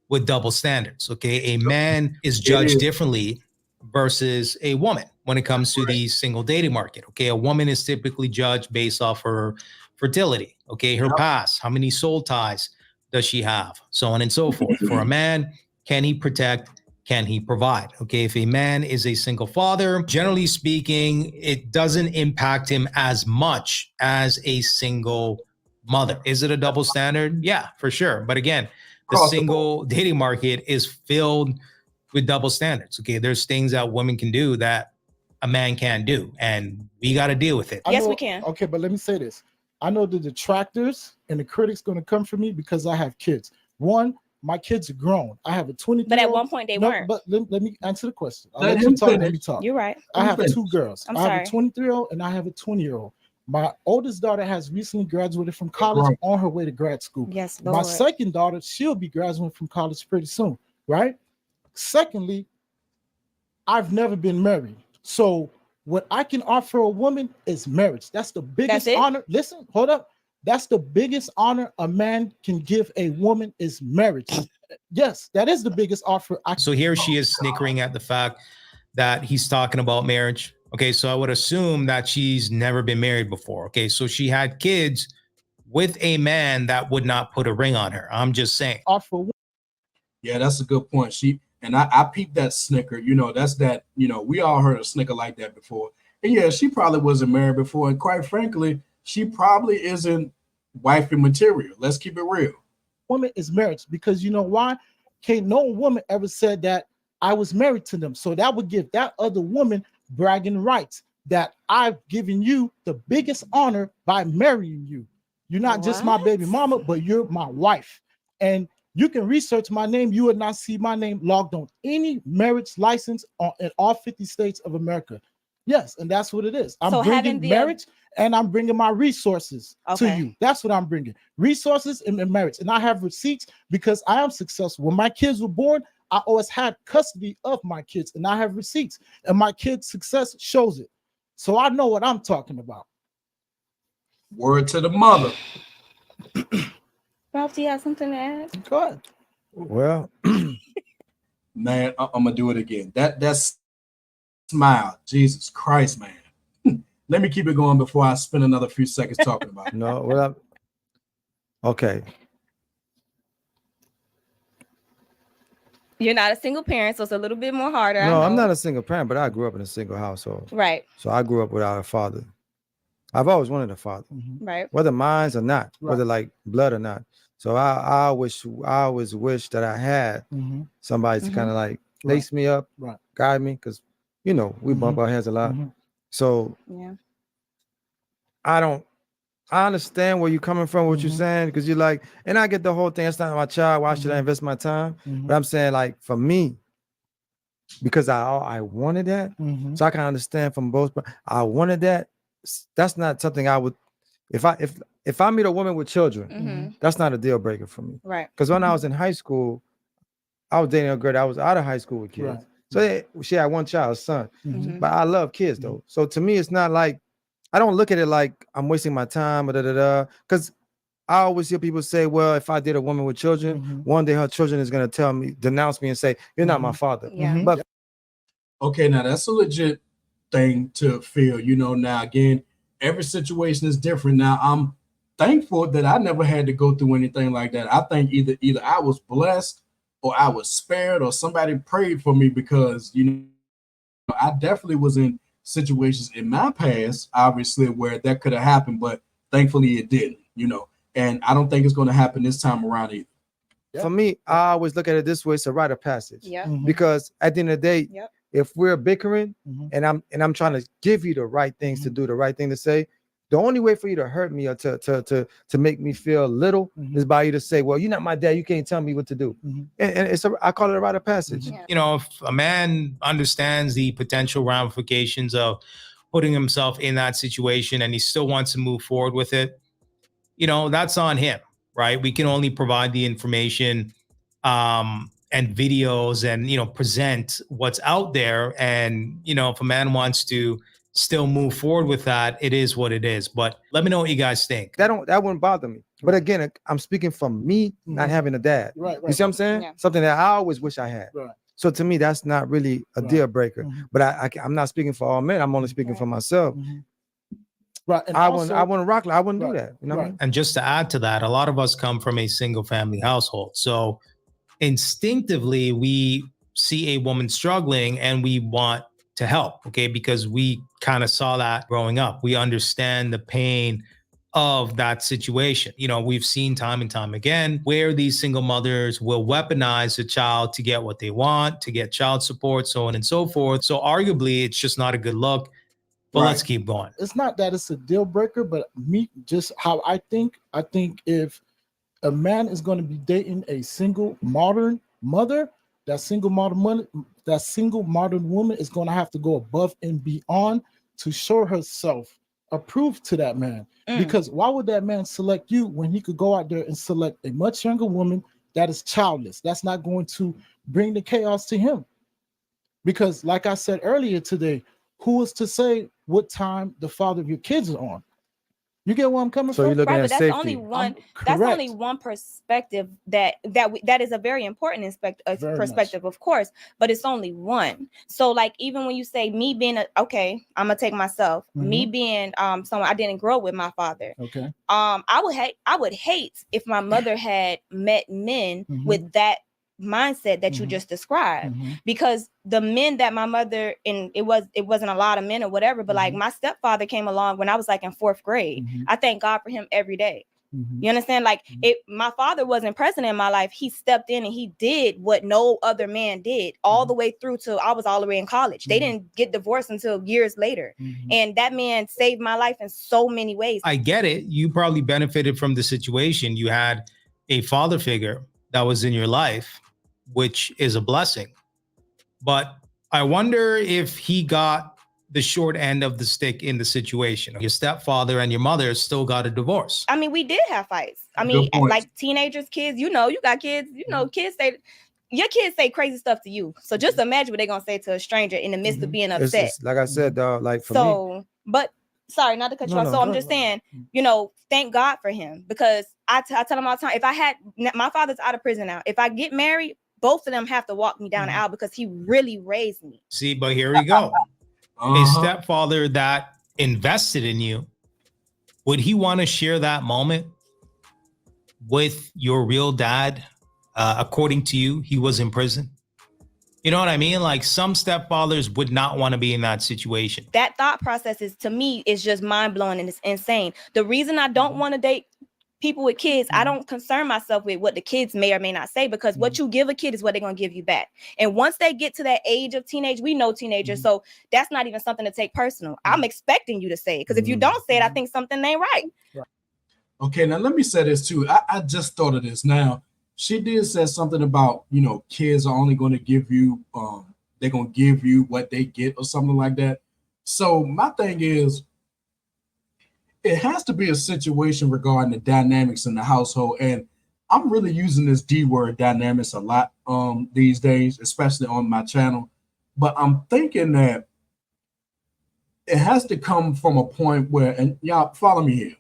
with double standards. Okay. A man is It judged is. differently versus a woman when it comes to the single dating market. Okay. A woman is typically judged based off her fertility. Okay. Her Yep. past, how many soul ties does she have? So on and so forth. For a man, can he protect? Can he provide? Okay. If a man is a single father, generally speaking, it doesn't impact him as much as a single mother. Is it a double standard? Yeah, for sure. But again, the Across the single dating market is filled with double standards. Okay. There's things that women can do that a man can't do, and we got to deal with it. I Yes, know- we can. Okay, but let me say this. I know the detractors and the critics going to come for me because I have kids. One, my kids are grown. I have a 23. But at one point they weren't. But let me answer the question. I'll Let let you him talk. Let finish. me talk. You're right. I have finish. two girls. I'm I have sorry. a 23-year-old and I have a 20-year-old. My oldest daughter has recently graduated from college, Right. on her way to grad school. Yes, My Lord. second daughter, she'll be graduating from college pretty soon, right? Secondly, I've never been married. So what I can offer a woman is marriage. That's the biggest it? honor. Listen, hold up. That's the biggest honor a man can give a woman is marriage. Yes, that is the biggest offer. So here she is snickering at the fact that he's talking about marriage. Okay, so I would assume that she's never been married before. Okay, so she had kids with a man that would not put a ring on her. I'm just saying. offer. Yeah, that's a good point. I peeped that snicker. You know, that's that. You know, we all heard a snicker like that before. And yeah, she probably wasn't married before, and quite frankly, she probably isn't wifey material. Let's keep it real. Woman is marriage, because you know why? Can't no woman ever said that I was married to them. So that would give that other woman bragging rights that I've given you the biggest honor by marrying you. You're not just my baby mama, but you're my wife. And you can research my name. You would not see my name logged on any marriage license in all 50 states of America. Yes, and that's what it is. I'm So having bringing the- marriage, and I'm bringing my resources to Okay. you. That's what I'm bringing. Resources and marriage. And I have receipts because I am successful. When my kids were born, I always had custody of my kids, and I have receipts. And my kids' success shows it. So I know what I'm talking about. Word to the mother. Ralph, do you have something to add? Go ahead. Well, Man, I'm gonna do it again. That's smile. Jesus Christ, man. Let me keep it going before I spend another few seconds talking about it. no, what up? Okay. You're not a single parent, so it's a little bit more harder. I No, I'm know. not a single parent, but I grew up in a single household. Right, So I grew up without a father. I've always wanted a father, right. whether mine's or not, Right. whether like blood or not. So I always wish that I had somebody to kind of like Right. lace me up, Right. guide me, because you know we bump our heads a lot. So Yeah. I understand where you're coming from, what you're saying, because you're like, and I get the whole thing. It's not my child. Why should I invest my time? But I'm saying, like, for me, because I wanted that, so I can understand from both. But I wanted that. That's not something I would. If I meet a woman with children, Mm-hmm. that's not a deal breaker for me. Right. Because when I was in high school, I was dating a girl that was out of high school with kids. Right. So she had one child, a son. Mhm. But I love kids though. So to me, it's not like I don't look at it like I'm wasting my time or because I always hear people say, well, if I did a woman with children, one day her children is gonna denounce me and say, you're not my father. Yeah. But Okay, now that's a legit thing to feel. You know, now again, every situation is different. Now I'm thankful that I never had to go through anything like that. I think either I was blessed or I was spared or somebody prayed for me, because you know I definitely was in situations in my past, obviously, where that could have happened, but thankfully it didn't, you know. And I don't think it's going to happen this time around either. for me, I always look at it this way: it's a rite of passage. Yeah. Because at the end of the day, Yep. if we're bickering and I'm trying to give you the right things to do, the right thing to say, the only way for you to hurt me or to make me feel little is by you to say, well, you're not my dad, you can't tell me what to do. And I call it a rite of passage. Yeah. You know, if a man understands the potential ramifications of putting himself in that situation and he still wants to move forward with it, you know, that's on him, right? We can only provide the information and videos and, you know, present what's out there. And, you know, if a man wants to still move forward with that, it is what it is. But let me know what you guys think. That wouldn't bother me. But again, I'm speaking from me not having a dad. Right. You see what I'm saying? Yeah. Something that I always wish I had. Right. So to me, that's not really a Right. deal breaker. But I'm not speaking for all men. I'm only speaking for myself. Right. And I also, wouldn't rock. I wouldn't do Right. that. You know what I mean? And just to add to that, a lot of us come from a single family household. So instinctively, we see a woman struggling and we want to help, okay? Because we kind of saw that growing up. We understand the pain of that situation. You know, we've seen time and time again where these single mothers will weaponize a child to get what they want, to get child support, so on and so forth. So arguably, it's just not a good look. But Right. let's keep going. it's not that it's a deal breaker, but me, just how I think if a man is going to be dating a single modern mother, that single modern woman is going to have to go above and beyond to show herself approved to that man. Because why would that man select you when he could go out there and select a much younger woman that is childless? That's not going to bring the chaos to him. Because like I said earlier today, who is to say what time the father of your kids are on? You get where I'm coming So from? you're looking Right, at but that's safety. only one. I'm That's only correct. one perspective that is a very important Very perspective, of course, but it's only one. So like even when you say me being okay, I'm gonna take myself, me being someone I didn't grow up with my father. Okay. I would hate if my mother had met men with that mindset that you just described, because the men that my mother, and it wasn't a lot of men or whatever, but like my stepfather came along when I was like in 4th grade. I thank God for him every day. You understand? Like my father wasn't present in my life. He stepped in and he did what no other man did all the way through till I was all the way in college. They didn't get divorced until years later. And that man saved my life in so many ways. I get it. You probably benefited from the situation. You had a father figure that was in your life, which is a blessing. But I wonder if he got the short end of the stick in the situation. Your stepfather and your mother still got a divorce. I mean, we did have fights. I mean, like teenagers, kids, you got kids, kids say, your kids say crazy stuff to you. So just imagine what they're going to say to a stranger in the midst of being upset. It's like I said, dog, like for me. But sorry, not to cut you off. So I'm just saying, thank God for him, because I tell him all the time, my father's out of prison now. If I get married, both of them have to walk me down the aisle because he really raised me. See, but here we go. A stepfather that invested in you, would he want to share that moment with your real dad? According to you, he was in prison. You know what I mean? Like some stepfathers would not want to be in that situation. That thought process to me is just mind blowing and it's insane. The reason I don't want to date people with kids, I don't concern myself with what the kids may or may not say, because what you give a kid is what they're going to give you back. And once they get to that age of teenage, we know teenagers. So that's not even something to take personal. I'm expecting you to say it, because if you don't say it, I think something ain't right. Okay, now let me say this too. I just thought of this now. She did say something about, kids are only going to give you, they're going to give you what they get or something like that. So my thing is, it has to be a situation regarding the dynamics in the household. And I'm really using this D word, dynamics, a lot these days, especially on my channel. But I'm thinking that it has to come from a point where, and y'all follow me here.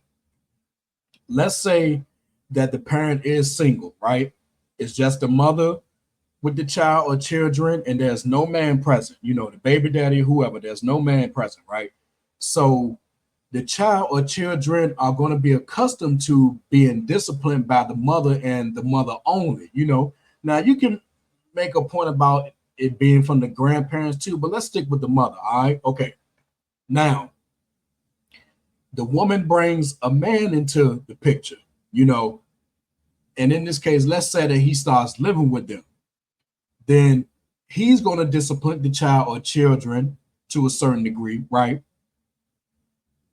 Let's say that the parent is single, right? It's just the mother with the child or children, and there's no man present, the baby daddy, whoever, there's no man present, right? So the child or children are going to be accustomed to being disciplined by the mother and the mother only, Now you can make a point about it being from the grandparents too, but let's stick with the mother, all right? Okay. Now, the woman brings a man into the picture, and in this case, let's say that he starts living with them. Then he's going to discipline the child or children to a certain degree, right?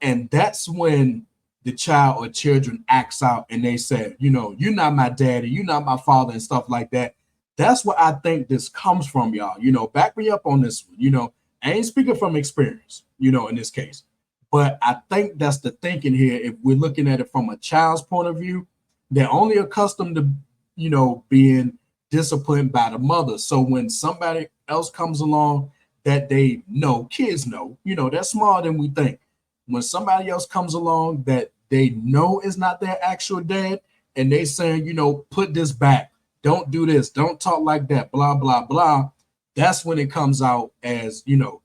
And that's when the child or children acts out and they say, you're not my daddy, you're not my father, and stuff like that. That's what I think this comes from, y'all. Back me up on this one. I ain't speaking from experience, in this case. But I think that's the thinking here. If we're looking at it from a child's point of view, they're only accustomed to, being disciplined by the mother. So when somebody else comes along that they know, kids know, they're smarter than we think. When somebody else comes along that they know is not their actual dad, and they saying, put this back, don't do this, don't talk like that, blah, blah, blah. That's when it comes out as, you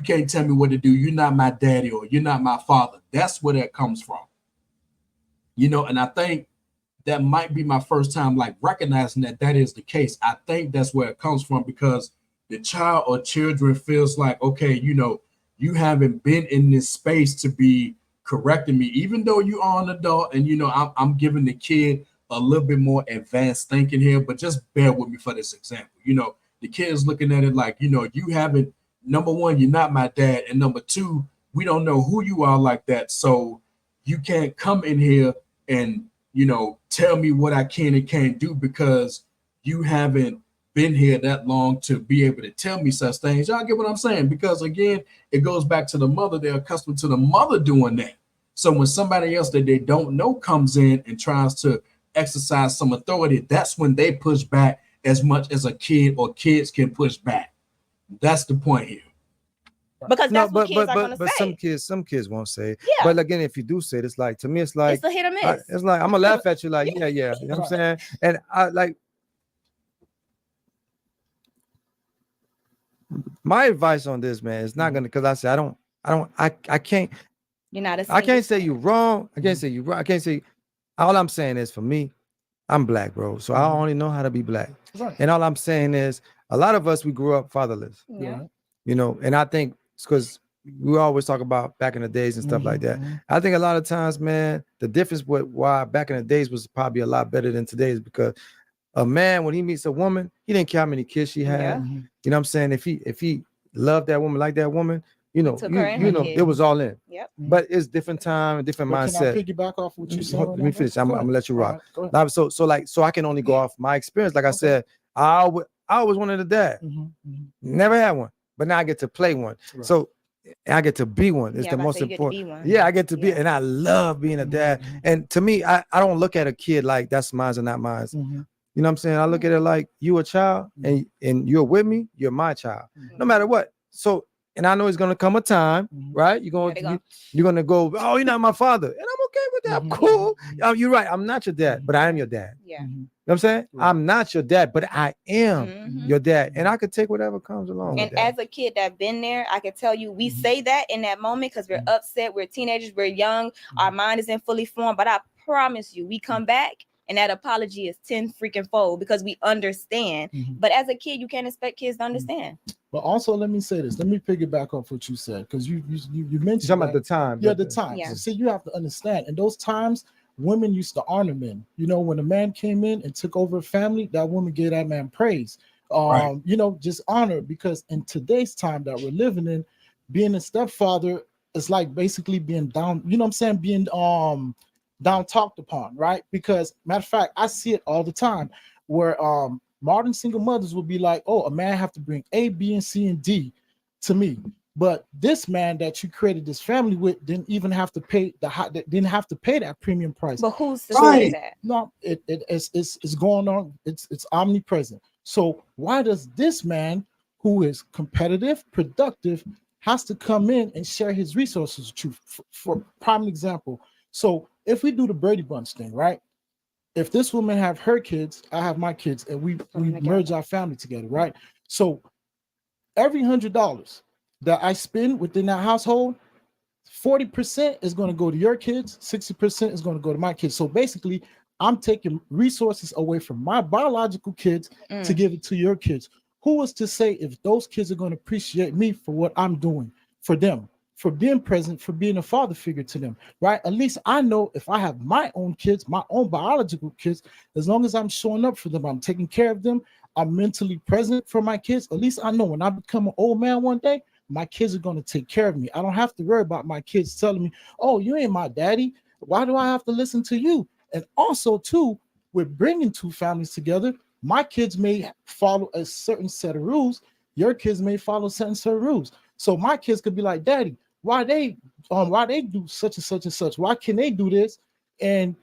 can't tell me what to do. You're not my daddy, or you're not my father. That's where that comes from. And I think that might be my first time like recognizing that is the case. I think that's where it comes from, because the child or children feels like, okay, you haven't been in this space to be correcting me, even though you are an adult, and I'm giving the kid a little bit more advanced thinking here, but just bear with me for this example. The kid is looking at it like, you haven't, number one, you're not my dad, and number two, we don't know who you are like that, so you can't come in here and tell me what I can and can't do, because you haven't been here that long to be able to tell me such things. Y'all get what I'm saying? Because again, it goes back to the mother. They're accustomed to the mother doing that. So when somebody else that they don't know comes in and tries to exercise some authority, that's when they push back as much as a kid or kids can push back. That's the point here. because No, that's what kids are gonna but say. some kids won't say it. Yeah. But again, if you do say it, it's like, to me, it's like, It's a hit or miss. it's like, I'm gonna laugh at you, like, yeah, you know what I'm saying? And I like, my advice on this, man, is not gonna, because I say I can't You're not a I can't single say you wrong. I can't say you wrong. I can't say, all I'm saying is, for me, I'm black, bro. So I only know how to be black. Right. And all I'm saying is, a lot of us, we grew up fatherless, Yeah. you know, and I think it's because we always talk about back in the days and stuff like that. I think a lot of times, man, the difference with why back in the days was probably a lot better than today is because a man, when he meets a woman, he didn't care how many kids she had. Yeah. Mm-hmm. You know what I'm saying? If he loved that woman, like that woman, you know, took her and you her know, kids. it was all in. Yep. But it's different time, different But can I mindset. piggyback off what you said? Let me finish. I'm gonna let you rock. Go ahead. Now, so I can only go off my experience. Like I said, I always wanted a dad. Never had one, but now I get to play one. Right. So I get to be one. It's Yeah, the I'm about to most say you get to important. be one. Yeah, I get to be, Yeah. and I love being a dad. And to me, I don't look at a kid like that's mine and not mine. You know what I'm saying? I look at it like you a child, and you're with me. You're my child, no matter what. So, and I know it's gonna come a time, right? You're gonna go, oh, you're not my father, and I'm okay with that. I'm cool. You're right. I'm not your dad, but I am your dad. Yeah. You know what I'm saying? I'm not your dad, but I am your dad, and I could take whatever comes along And with that. as a kid that been there, I can tell you, we say that in that moment because we're upset, we're teenagers, we're young, our mind isn't fully formed. But I promise you, we come back and that apology is 10 freaking fold because we understand. But as a kid, you can't expect kids to understand. But also, let me say this. Let me piggyback off what you said, because you mentioned You're talking about the time. Yeah, the times. Yeah. See, you have to understand. In those times, women used to honor men. You know, when a man came in and took over a family, that woman gave that man praise. Right. You know, just honor, because in today's time that we're living in, being a stepfather is like basically being down, you know what I'm saying, being down talked upon, right? Because matter of fact, I see it all the time where modern single mothers will be like, oh, a man have to bring A, B, and C and D to me. But this man that you created this family with didn't even have to pay didn't have to pay that premium price. But who's to Right. say that? No, it's going on. It's omnipresent. So why does this man, who is competitive, productive, has to come in and share his resources with you? For prime example, so if we do the Brady Bunch thing, right? If this woman have her kids, I have my kids, and we merge our family together, right? So every $100 that I spend within that household, 40% is going to go to your kids, 60% is going to go to my kids. So basically, I'm taking resources away from my biological kids to give it to your kids. Who was to say if those kids are going to appreciate me for what I'm doing for them, for being present, for being a father figure to them, right? At least I know if I have my own kids, my own biological kids, as long as I'm showing up for them, I'm taking care of them, I'm mentally present for my kids, at least I know when I become an old man one day, my kids are going to take care of me. I don't have to worry about my kids telling me, oh, you ain't my daddy. Why do I have to listen to you? And also, too, with bringing two families together, my kids may follow a certain set of rules. Your kids may follow certain set of rules. So my kids could be like, Daddy, why they do such and such and such? Why can they do this? And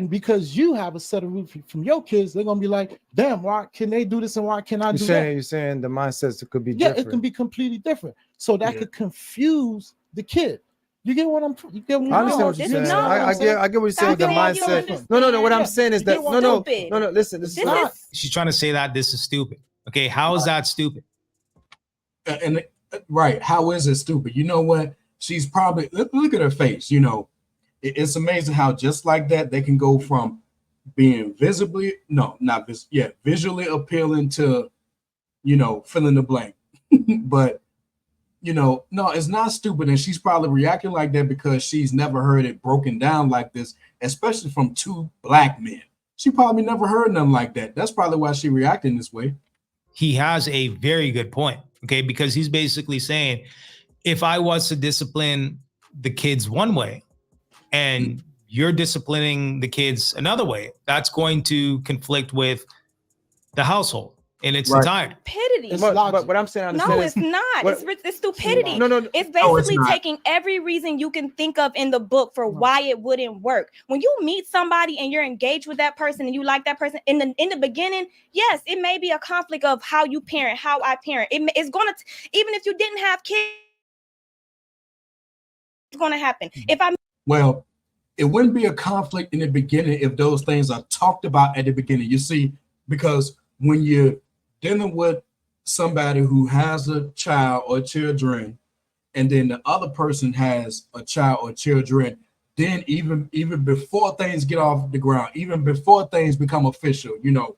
because you have a set of rules from your kids, they're gonna be like, damn, why can they do this and why can I do that? You're saying the mindsets could be Yeah, different. it can be completely different. So that could confuse the kid. You get what I'm you get what I understand what No, you're this- saying. no. I get what you're saying with the Stop saying you mindset. understand. No. What I'm Yeah. saying is You that get what no. stupid. Listen, this is This not. is She's trying to say that this is stupid. Okay, how is that stupid? And right, how is it stupid? You know what? She's probably look at her face. You know, it's amazing how just like that they can go from being visually appealing to, you know, fill in the blank. But you know, no, it's not stupid, and she's probably reacting like that because she's never heard it broken down like this, especially from two black men. She probably never heard nothing like that. That's probably why she reacting this way. He has a very good point, okay? Because he's basically saying, if I was to discipline the kids one way and you're disciplining the kids another way, that's going to conflict with the household in its Right. entirety. stupidity. It's But logic. what I'm saying, I No, understand it's is, not. what- It's stupidity. no. It's No, it's basically not. taking every reason you can think of in the book for why it wouldn't work. When you meet somebody and you're engaged with that person and you like that person in the beginning, yes, it may be a conflict of how you parent, how I parent. It's gonna even if you didn't have kids. going to happen. If I Well, it wouldn't be a conflict in the beginning if those things are talked about at the beginning. You see, because when you're dealing with somebody who has a child or children, and then the other person has a child or children, then even before things get off the ground, even before things become official, you know,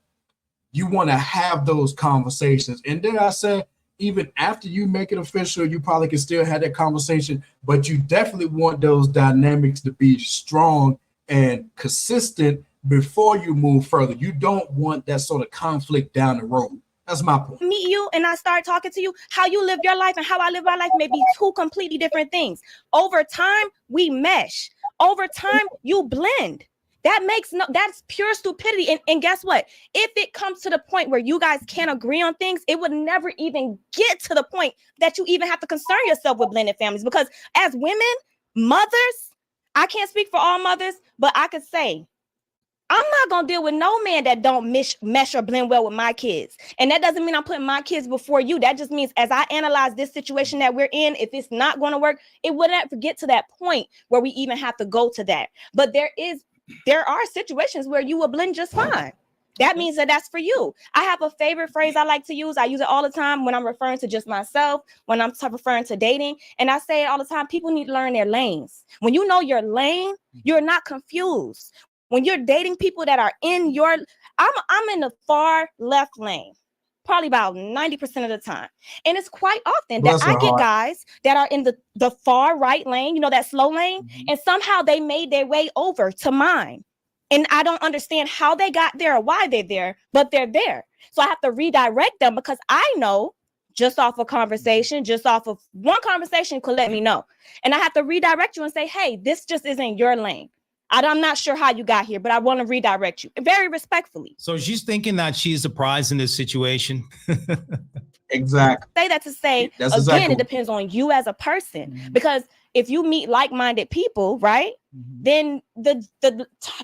you want to have those conversations. And then I said, even after you make it official, you probably can still have that conversation, but you definitely want those dynamics to be strong and consistent before you move further. You don't want that sort of conflict down the road. That's my point. meet you and I start talking to you, how you live your life and how I live my life may be two completely different things. Over time, we mesh. Over time, you blend. That's pure stupidity. And guess what? If it comes to the point where you guys can't agree on things, it would never even get to the point that you even have to concern yourself with blended families. Because as women, mothers, I can't speak for all mothers, but I could say, I'm not going to deal with no man that don't mesh or blend well with my kids. And that doesn't mean I'm putting my kids before you. That just means as I analyze this situation that we're in, if it's not going to work, it wouldn't get to that point where we even have to go to that. But there are situations where you will blend just fine. That means that that's for you. I have a favorite phrase I like to use. I use it all the time when I'm referring to just myself, when I'm referring to dating. And I say it all the time, people need to learn their lanes. When you know your lane, you're not confused. When you're dating people that are in your, I'm in the far left lane, probably about 90% of the time. And it's quite often that I get guys that are in the far right lane, you know, that slow lane, and somehow they made their way over to mine. And I don't understand how they got there or why they're there, but they're there. So I have to redirect them because I know just off a conversation, just off of one conversation could let me know. And I have to redirect you and say, hey, this just isn't your lane. I'm not sure how you got here, but I want to redirect you very respectfully. So she's thinking that she's the prize in this situation. Exactly. Say that to say, That's again, exactly. it depends on you as a person. Because if you meet like-minded people, right, then the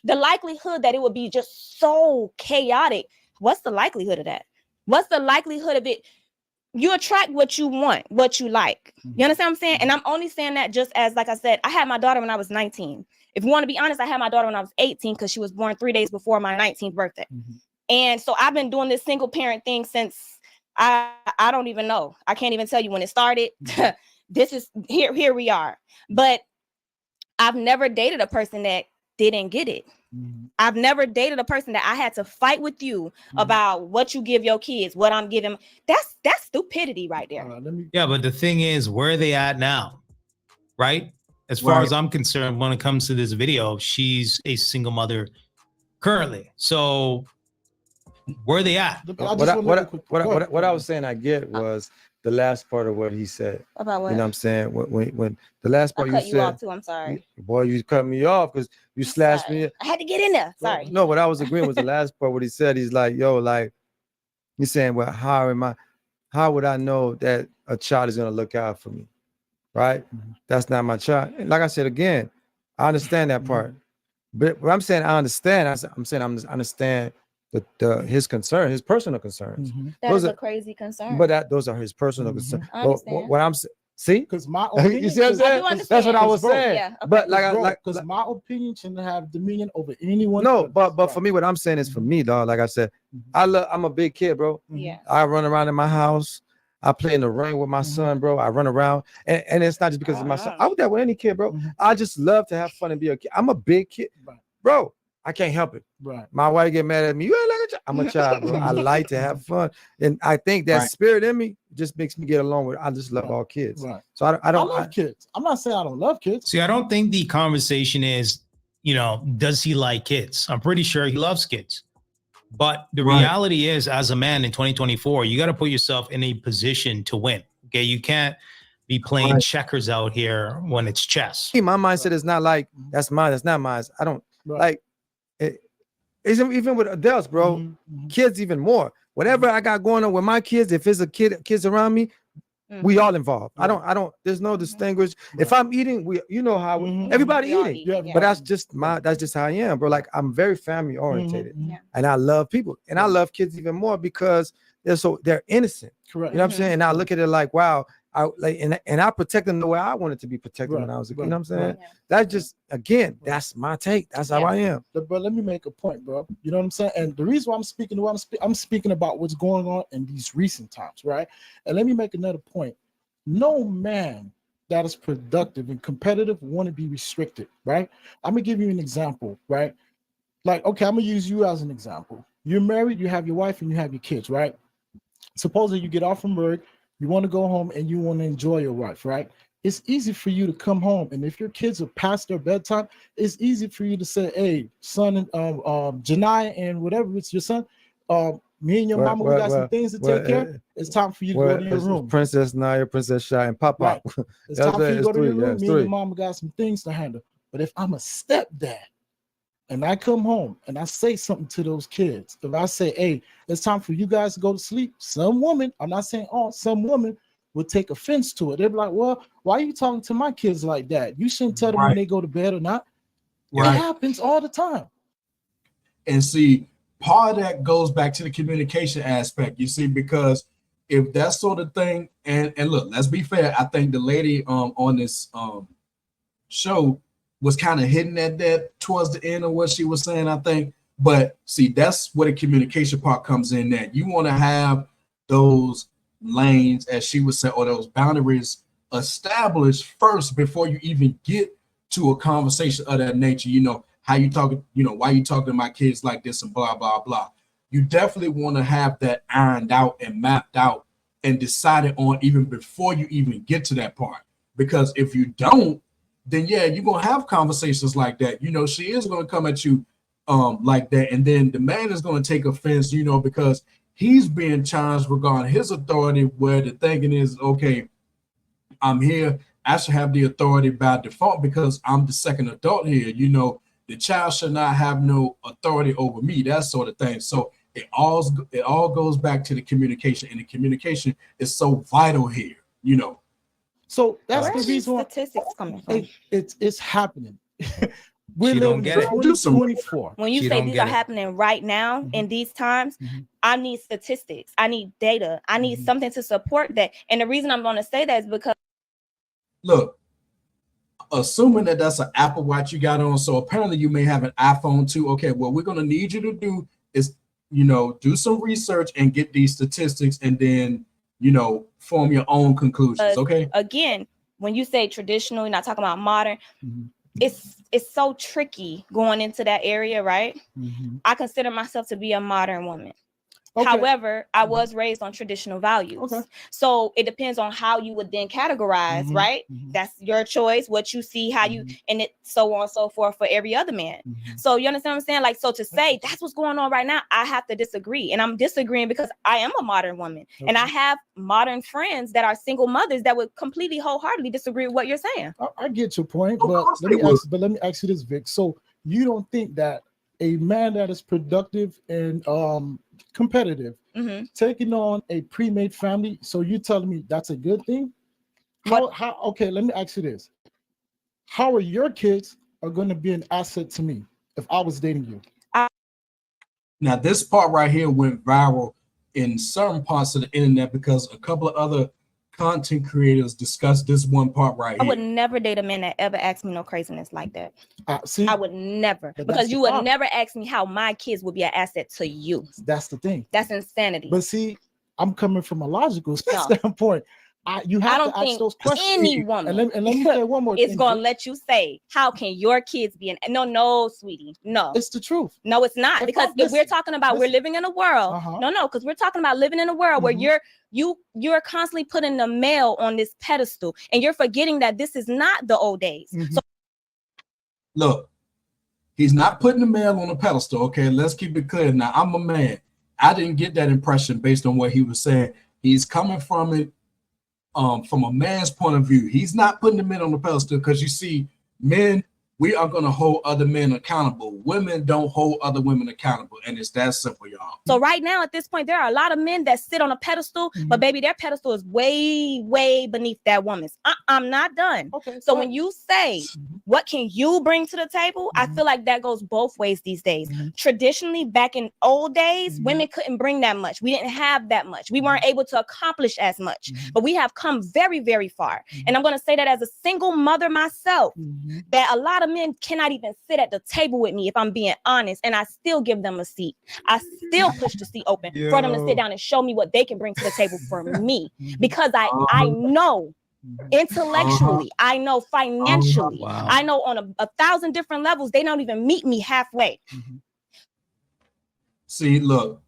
likelihood that it would be just so chaotic, what's the likelihood of that? What's the likelihood of it? You attract what you want, what you like. You understand what I'm saying? And I'm only saying that just as, like I said, I had my daughter when I was 19. If you want to be honest, I had my daughter when I was 18 because she was born 3 days before my 19th birthday. And so I've been doing this single parent thing since I don't even know. I can't even tell you when it started. This is here we are. But I've never dated a person that didn't get it. I've never dated a person that I had to fight with you about what you give your kids, what I'm giving. That's stupidity right there. Yeah, but the thing is, where are they at now? Right? As far as I'm concerned, when it comes to this video, she's a single mother currently. So where are they at? What I was saying I get was the last part of what he said. About what? You know what I'm saying? When the last part I cut you you said, off too. I'm sorry. Boy, you cut me off because you slashed me. I had to get in there. Sorry. No, what I was agreeing with the last part, what he said, he's like, yo, like, he's saying, well, how would I know that a child is going to look out for me? Right? That's not my child. And like I said, again, I understand that part. But what I'm saying, I understand. I'm saying I understand his concern, his personal concerns. That's a crazy concern. But those are his personal concerns. I understand. What I'm see, because my opinion, you see what I'm saying? I do understand. That's what I was saying. Yeah, okay. But like, because my opinion shouldn't have dominion over anyone. No, but for me, what I'm saying is for me, dog. Like I said, I'm a big kid, bro. Yeah. I run around in my house. I play in the rain with my son, bro. I run around, and it's not just because of my son. I would that with any kid, bro. I just love to have fun and be a kid. I'm a big kid, bro. I can't help it. Right. My wife get mad at me. You ain't like a child. I'm a child, bro. I like to have fun, and I think that spirit in me just makes me get along with. I just love all kids. Right. So I love kids. I'm not saying I don't love kids. See, I don't think the conversation is, does he like kids? I'm pretty sure he loves kids. But the reality is, as a man in 2024, you got to put yourself in a position to win. Okay, you can't be playing checkers out here when it's chess. My mindset is not like that's mine. That's not mine. I don't like it. Even with adults, bro. Kids even more. Whatever I got going on with my kids, if it's a kids around me, we all involved. I don't. There's no distinguish. If I'm eating, how everybody eating. But that's just how I am, bro. Like I'm very family oriented, and I love people, and I love kids even more because they're innocent. Correct. You know what I'm saying? And I look at it like, wow, I like, and I protect them the way I wanted to be protected when I was a kid. You know what I'm saying? right. That's just, again, that's my take. That's how I am. But let me make a point, bro. You know what I'm saying? And the reason why I'm speaking to what I'm speaking about what's going on in these recent times, right? And let me make another point. No man that is productive and competitive want to be restricted, right? I'm gonna give you an example, right? Like, okay, I'm gonna use you as an example. You're married, you have your wife, and you have your kids, right? Supposedly you get off from work, you want to go home and you want to enjoy your wife, right? It's easy for you to come home, and if your kids are past their bedtime, it's easy for you to say, "Hey, son, and Janai and whatever it's your son, me and your mama, we got some things to take care of. It's time for you to go to your room." Princess Naya, Princess Shy, and Pop Pop. Right. It's time for you to go to your room. Me and your mama got some things to handle. But if I'm a stepdad and I come home and I say something to those kids, if I say, "Hey, it's time for you guys to go to sleep," some woman, I'm not saying all, some woman would take offense to it. They'd be like, "Well, why are you talking to my kids like that? You shouldn't tell them when they go to bed or not." It happens all the time. And see, part of that goes back to the communication aspect, you see, because if that sort of thing, and look, let's be fair, I think the lady on this show was kind of hitting at that towards the end of what she was saying, I think. But see, that's where the communication part comes in. That you want to have those lanes, as she was saying, or those boundaries established first before you even get to a conversation of that nature. You know, how you talking, you know, why you talking to my kids like this and blah, blah, blah. You definitely want to have that ironed out and mapped out and decided on even before you even get to that part. Because if you don't, then yeah, you're gonna have conversations like that. You know, she is gonna come at you like that, and then the man is gonna take offense, you know, because he's being challenged regarding his authority, where the thinking is, okay, I'm here, I should have the authority by default because I'm the second adult here. You know, the child should not have no authority over me, that sort of thing. So it all goes back to the communication, and the communication is so vital here, you know. So that's Where the are these reason why statistics coming from? it's happening. We're She don't living get in it. 2024. When you She say don't these get are it. happening right now in these times, I need statistics. I need data. I need something to support that. And the reason I'm going to say that is because Look, assuming that that's an Apple Watch you got on, so apparently you may have an iPhone too. Okay, what we're going to need you to do is, you know, do some research and get these statistics, and then, you know, form your own conclusions. Okay. again, when you say traditional, you're not talking about modern. It's so tricky going into that area, right? I consider myself to be a modern woman. Okay. However, I was raised on traditional values. Okay. So it depends on how you would then categorize, right? That's your choice, what you see, how you, and it so on and so forth for every other man. So you understand what I'm saying? Like, so to say that's what's going on right now, I have to disagree. And I'm disagreeing because I am a modern woman. And I have modern friends that are single mothers that would completely wholeheartedly disagree with what you're saying. I get your point, Of but course let they me would. let me ask you this, Vic. So you don't think that a man that is productive and competitive taking on a pre-made family, so you telling me that's a good thing? How okay, let me ask you this. How are your kids are going to be an asset to me if I was dating you? Now, this part right here went viral in certain parts of the internet because a couple of other content creators discussed this one part right I here. would never date a man that ever asked me no craziness like that. See, I would never, But that's because the you would problem. never ask me how my kids would be an asset to you. that's the thing. That's insanity. But see, I'm coming from a logical standpoint. You I have don't to ask think those questions. any woman And let me say one more is thing. going to let you say, how can your kids be an no, sweetie, no. It's the truth. No, it's not. Because if we're talking about we're living in a world, no, because we're talking about living in a world where you're constantly putting the male on this pedestal, and you're forgetting that this is not the old days. So Look, he's not putting the male on a pedestal. Okay, let's keep it clear. Now, I'm a man. I didn't get that impression based on what he was saying. He's coming from it from a man's point of view. He's not putting the men on the pedestal, because you see, men, we are going to hold other men accountable. Women don't hold other women accountable, and it's that simple, y'all. So right now, at this point, there are a lot of men that sit on a pedestal, but baby, their pedestal is way beneath that woman's. I'm not done. Okay. So when you say, what can you bring to the table? I feel like that goes both ways these days. Traditionally, back in old days, women couldn't bring that much. We didn't have that much. We weren't able to accomplish as much, but we have come very far. And I'm going to say that as a single mother myself, that a lot of men cannot even sit at the table with me, if I'm being honest, and I still give them a seat. I still push the seat open for them to sit down and show me what they can bring to the table for me, because I know intellectually, I know financially, Wow. I know on a 1,000 different levels, they don't even meet me halfway. See, look,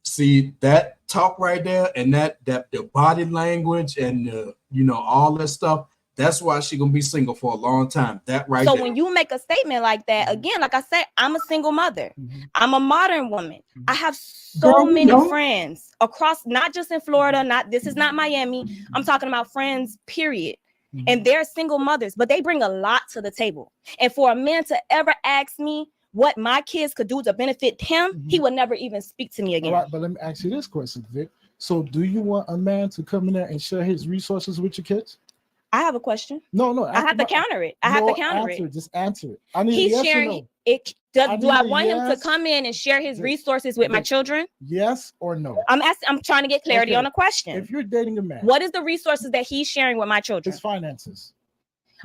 see that talk right there, and that the body language and all that stuff. That's why she's gonna be single for a long time. That right So there. when you make a statement like that, again, like I said, I'm a single mother. I'm a modern woman. I have so many friends across, not just in Florida, this is not Miami. I'm talking about friends, period. And they're single mothers, but they bring a lot to the table. And for a man to ever ask me what my kids could do to benefit him, he would never even speak to me again. All right, but let me ask you this question, Vic. So do you want a man to come in there and share his resources with your kids? I have a question. No. I have to counter it. Just answer it. I need He's yes sharing or no. it. Do I want him to yes. come in and share his resources with my children? Yes or no? I'm trying to get clarity on the question. If you're dating a man, What is the resources that he's sharing with my children? his finances.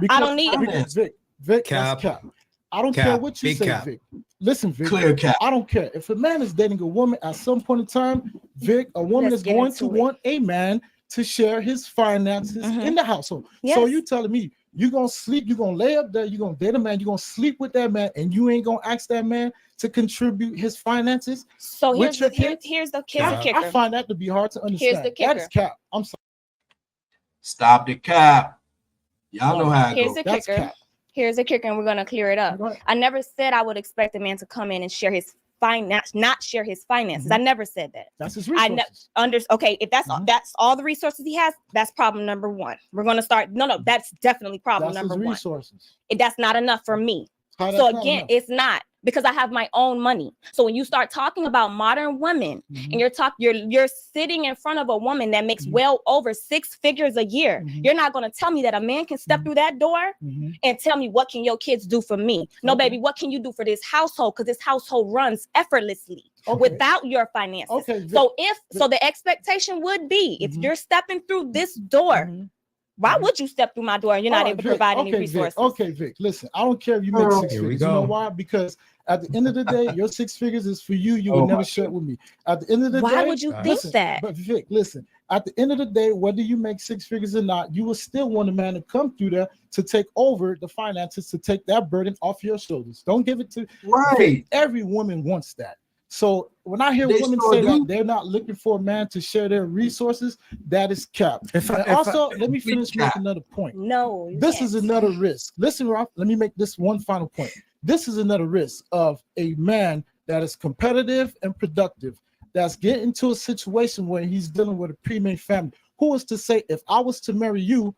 I don't need Finance. Vic, Cap. that's cap. I don't Cap. care what you Big say, cap. Vic. Listen, Vic. Clear cap. I don't care. If a man is dating a woman at some point in time, Vic, a woman Let's is get going into to it. want a man to share his finances in the household. So Yes. you telling me you're gonna sleep, you're gonna lay up there, you're gonna date a man, you're gonna sleep with that man, and you ain't gonna ask that man to contribute his finances? So with your kids? here's the Yeah. kicker. I find that to be hard to understand. the That is kicker. cap. I'm sorry. Stop the cap. Y'all know how it Here's goes. the That's kicker. cap. Here's the kicker, and we're gonna clear it up. Go ahead. I never said I would expect a man to come in and share his finance, not share his finances. I never said that. That's his I resources. Okay, if that's all the resources he has, that's problem number one. We're gonna start. No, that's definitely problem That's number his one. resources. That's not enough for me. How So that's not again, enough? it's not, because I have my own money. So when you start talking about modern women and you're sitting in front of a woman that makes well over 6 figures a year, you're not going to tell me that a man can step through that door and tell me, what can your kids do for me? No, baby, what can you do for this household? Because this household runs effortlessly without your finances. Okay, So the expectation would be, if you're stepping through this door, why would you step through my door and you're not able to provide any resources? Vic, okay, Vic, listen, I don't care if you make 6 Here we figures. You know go. why? Because at the end of the day, your 6 figures is for you. You would never share it with me. At the end of the day, Why would you think listen, that? But Vic, listen, at the end of the day, whether you make 6 figures or not, you will still want a man to come through there to take over the finances, to take that burden off your shoulders. Don't give it to Right. every woman wants that. So when I hear They women sure say do. that they're not looking for a man to share their resources, that is cap. Let me finish cap. making another point. No, you This can't. is another risk. Listen, Ralph, let me make this one final point. This is another risk of a man that is competitive and productive, that's getting into a situation where he's dealing with a pre-made family. Who is to say, if I was to marry you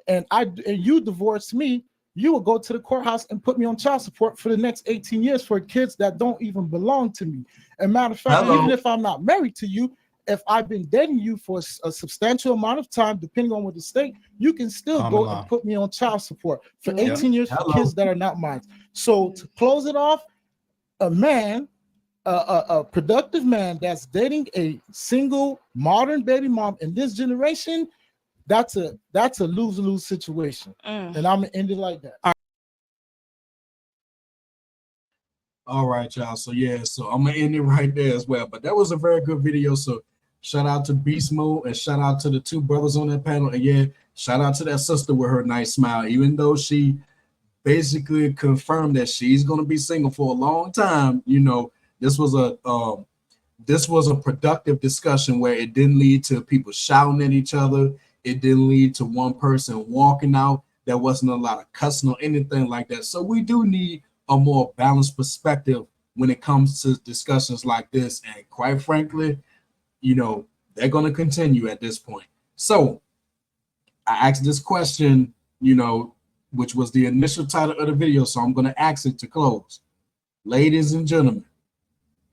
and you divorced me, you will go to the courthouse and put me on child support for the next 18 years for kids that don't even belong to me. And matter of fact, Hello. even if I'm not married to you, if I've been dating you for a substantial amount of time, depending on what the state, you can still Common go law. and put me on child support for Yeah. 18 years for Hello. kids that are not mine. So to close it off, a man, a productive man that's dating a single modern baby mom in this generation, that's a lose-lose situation. And I'm gonna end it like that. All right, y'all. So I'm gonna end it right there as well. But that was a very good video. So shout out to Beast Mode and shout out to the 2 brothers on that panel. And shout out to that sister with her nice smile. Even though she basically confirmed that she's gonna be single for a long time, this was a productive discussion where it didn't lead to people shouting at each other. It didn't lead to one person walking out. There wasn't a lot of cussing or anything like that. So we do need a more balanced perspective when it comes to discussions like this. And quite frankly, they're going to continue at this point. So I asked this question, which was the initial title of the video, so I'm going to ask it to close. Ladies and gentlemen,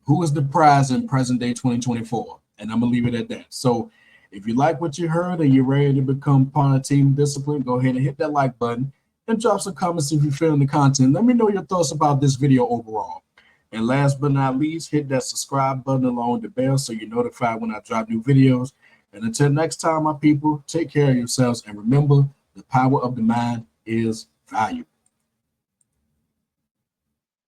who is the prize in present day 2024? And I'm going to leave it at that. So if you like what you heard and you're ready to become part of Team Discipline, go ahead and hit that like button and drop some comments if you're feeling the content. Let me know your thoughts about this video overall. And last but not least, hit that subscribe button along with the bell so you're notified when I drop new videos. And until next time, my people, take care of yourselves and remember, the power of the mind is value.